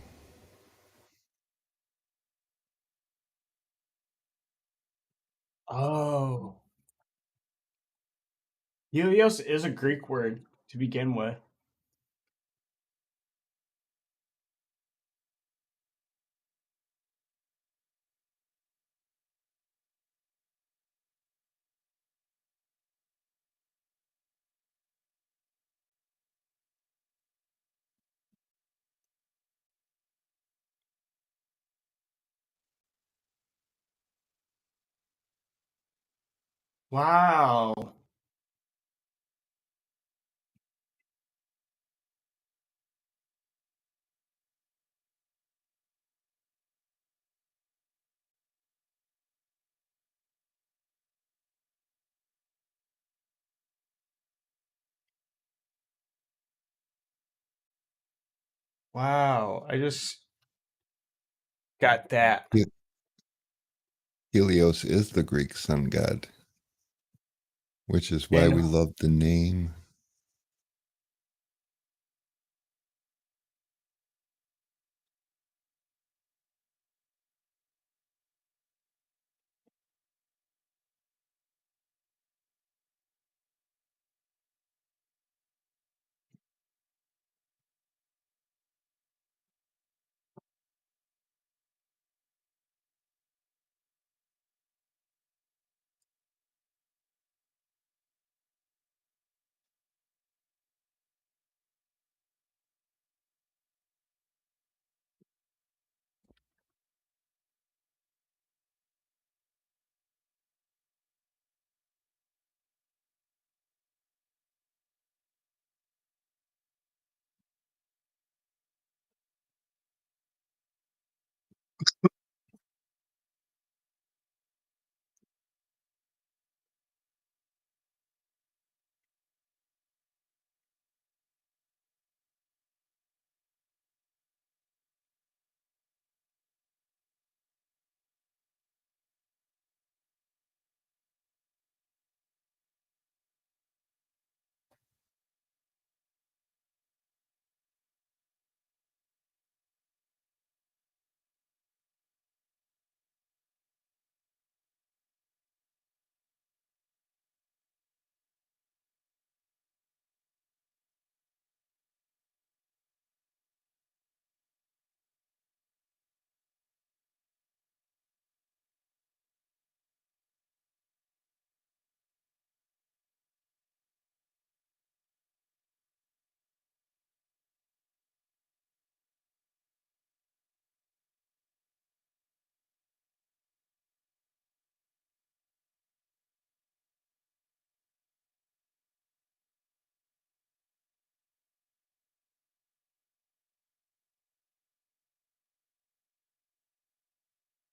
Oh. Helios is a Greek word to begin with. Wow. Wow. I just got that. He- Helios is the Greek sun god, which is why we And love the name.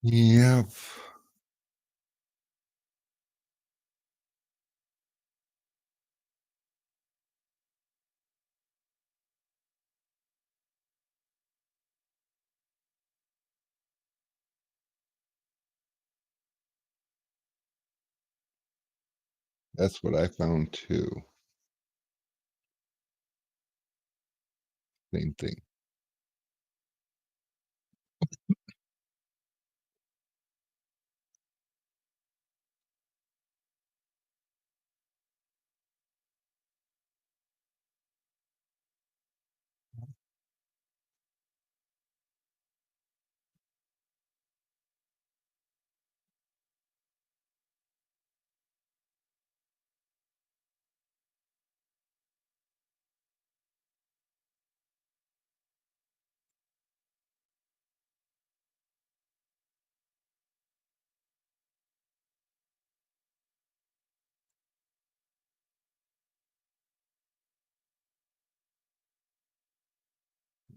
Yep. That's what I found too. Same thing.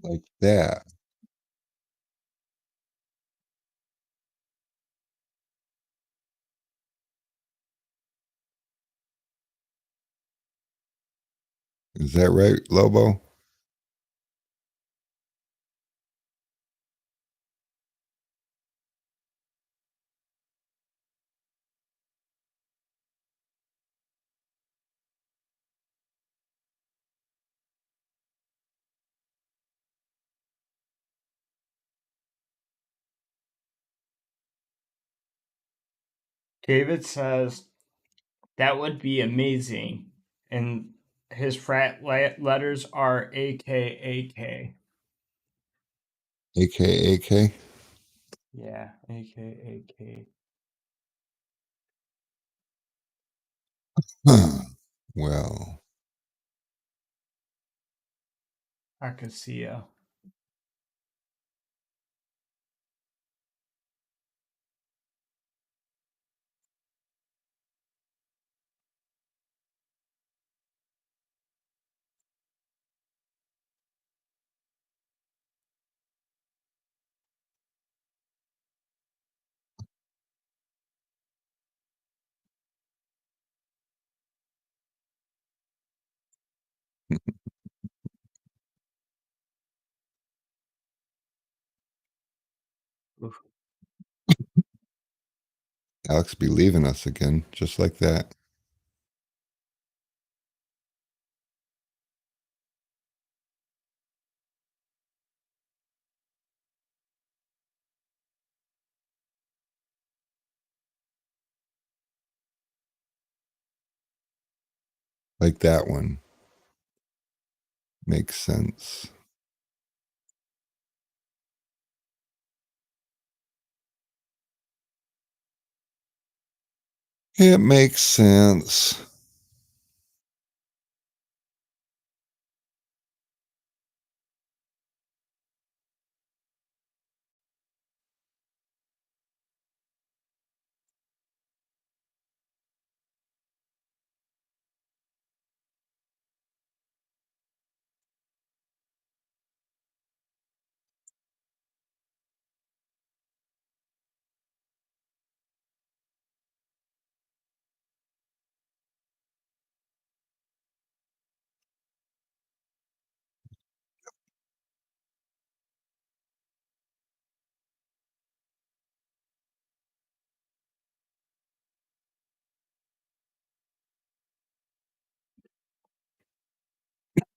Like that. Is that right, Lobo? David says that would be amazing, and his frat letters are AKAK. AKAK? Yeah, AKAK. Huh. Well, Acacia. Oof. Alex be leaving us again, just like that. Like that one. Makes sense. It makes sense.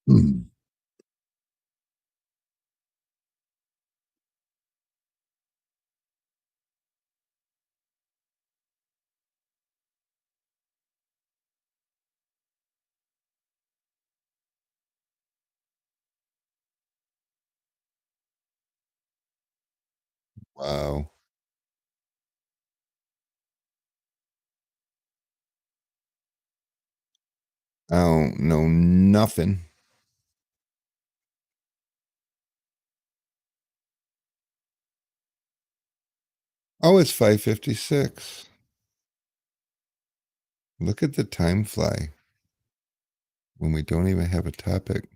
Hmm. Wow. I don't know nothing. Oh, it's 5:56. Look at the time fly when we don't even have a topic.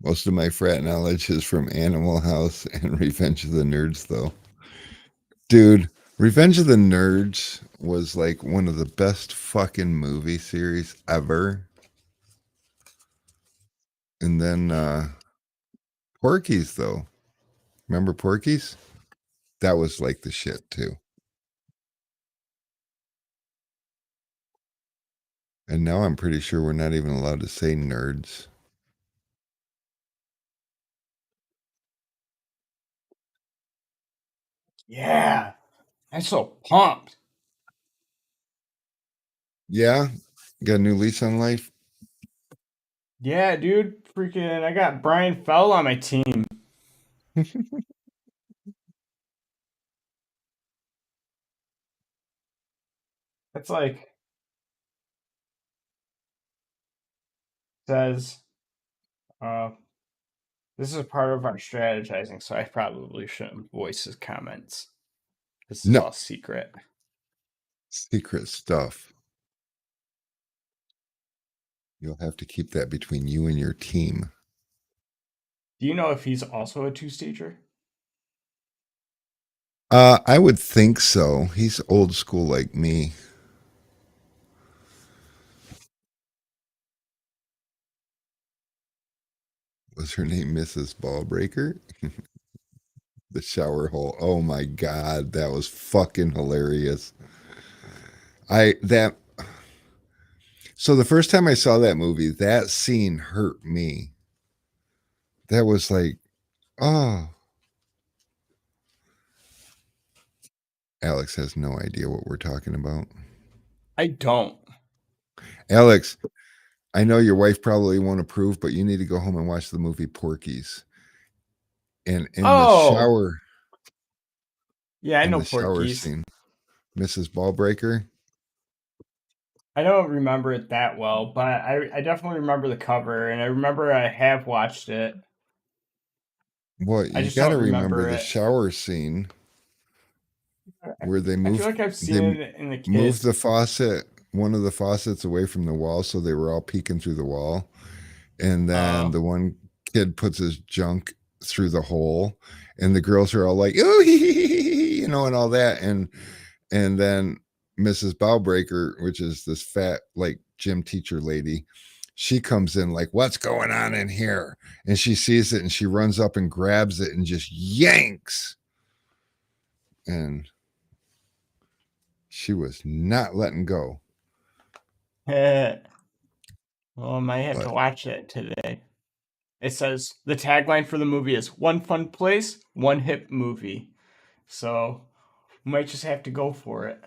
Most of my frat knowledge is from Animal House and Revenge of the Nerds, though. Dude, Revenge of the Nerds was like one of the best fucking movie series ever. And then Porky's, though. Remember Porky's? That was like the shit, too. And now I'm pretty sure we're not even allowed to say nerds. Yeah. I'm so pumped. Yeah? Got a new lease on life? Yeah, dude. Freaking, I got Brian Fell on my team. It's like, says, uh, this is a part of our strategizing, so I probably shouldn't voice his comments. This is No. all secret. Secret stuff. You'll have to keep that between you and your team. Do you know if he's also a two-stager? I would think so. He's old school like me. Was her name Mrs. Ballbreaker? The shower hole. Oh my god, that was fucking hilarious. So the first time I saw that movie, that scene hurt me. That was like, oh. Alex has no idea what we're talking about. I don't. Alex, I know your wife probably won't approve, but you need to go home and watch the movie Porky's. And in the shower, Yeah, I in know the shower Porky's. scene, Mrs. Ballbreaker. I don't remember it that well, but I definitely remember the cover, and I remember I have watched it. Well, I you just got to don't remember remember the it. shower scene where they I moved. feel like I've They seen it in the kids. moved the faucet, one of the faucets away from the wall, so they were all peeking through the wall. And then Oh. the one kid puts his junk through the hole, and the girls are all like, "Oh, you know," and all that. And then Mrs. Bowbreaker, which is this fat like gym teacher lady, she comes in like, "What's going on in here?" And she sees it, and she runs up and grabs it and just yanks. And she was not letting go. Well, I might have to But watch it today. It says the tagline for the movie is "One fun place, one hip movie." So we might just have to go for it.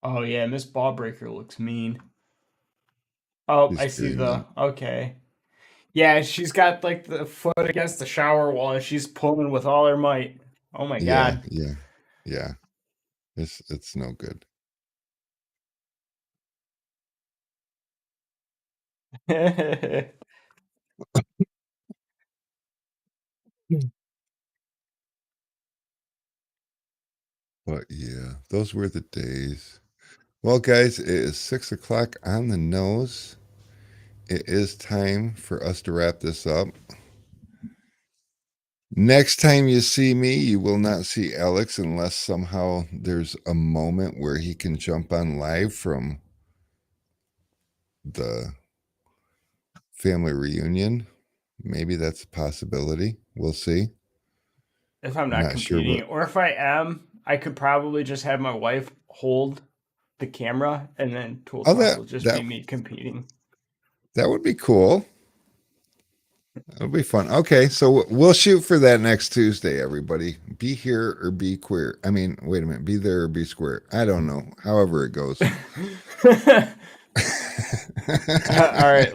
Oh yeah, Miss Ballbreaker looks mean. Oh, she's I see very the mean. okay. Yeah, she's got like the foot against the shower wall and she's pulling with all her might. Oh my Yeah, god. yeah, yeah. It's no good. But yeah, those were the days. Well, guys, it is 6 o'clock on the nose. It is time for us to wrap this up. Next time you see me, you will not see Alex unless somehow there's a moment where he can jump on live from the family reunion. Maybe that's a possibility. We'll see. If I'm I'm not not sure competing, what. or if I am, I could probably just have my wife hold the camera and then Tool Oh, Talk will just be me competing. that would be cool. That'll be fun. Okay, so we'll shoot for that next Tuesday, everybody. Be here or be queer. I mean, wait a minute. Be there or be square. I don't know. However it goes. All right.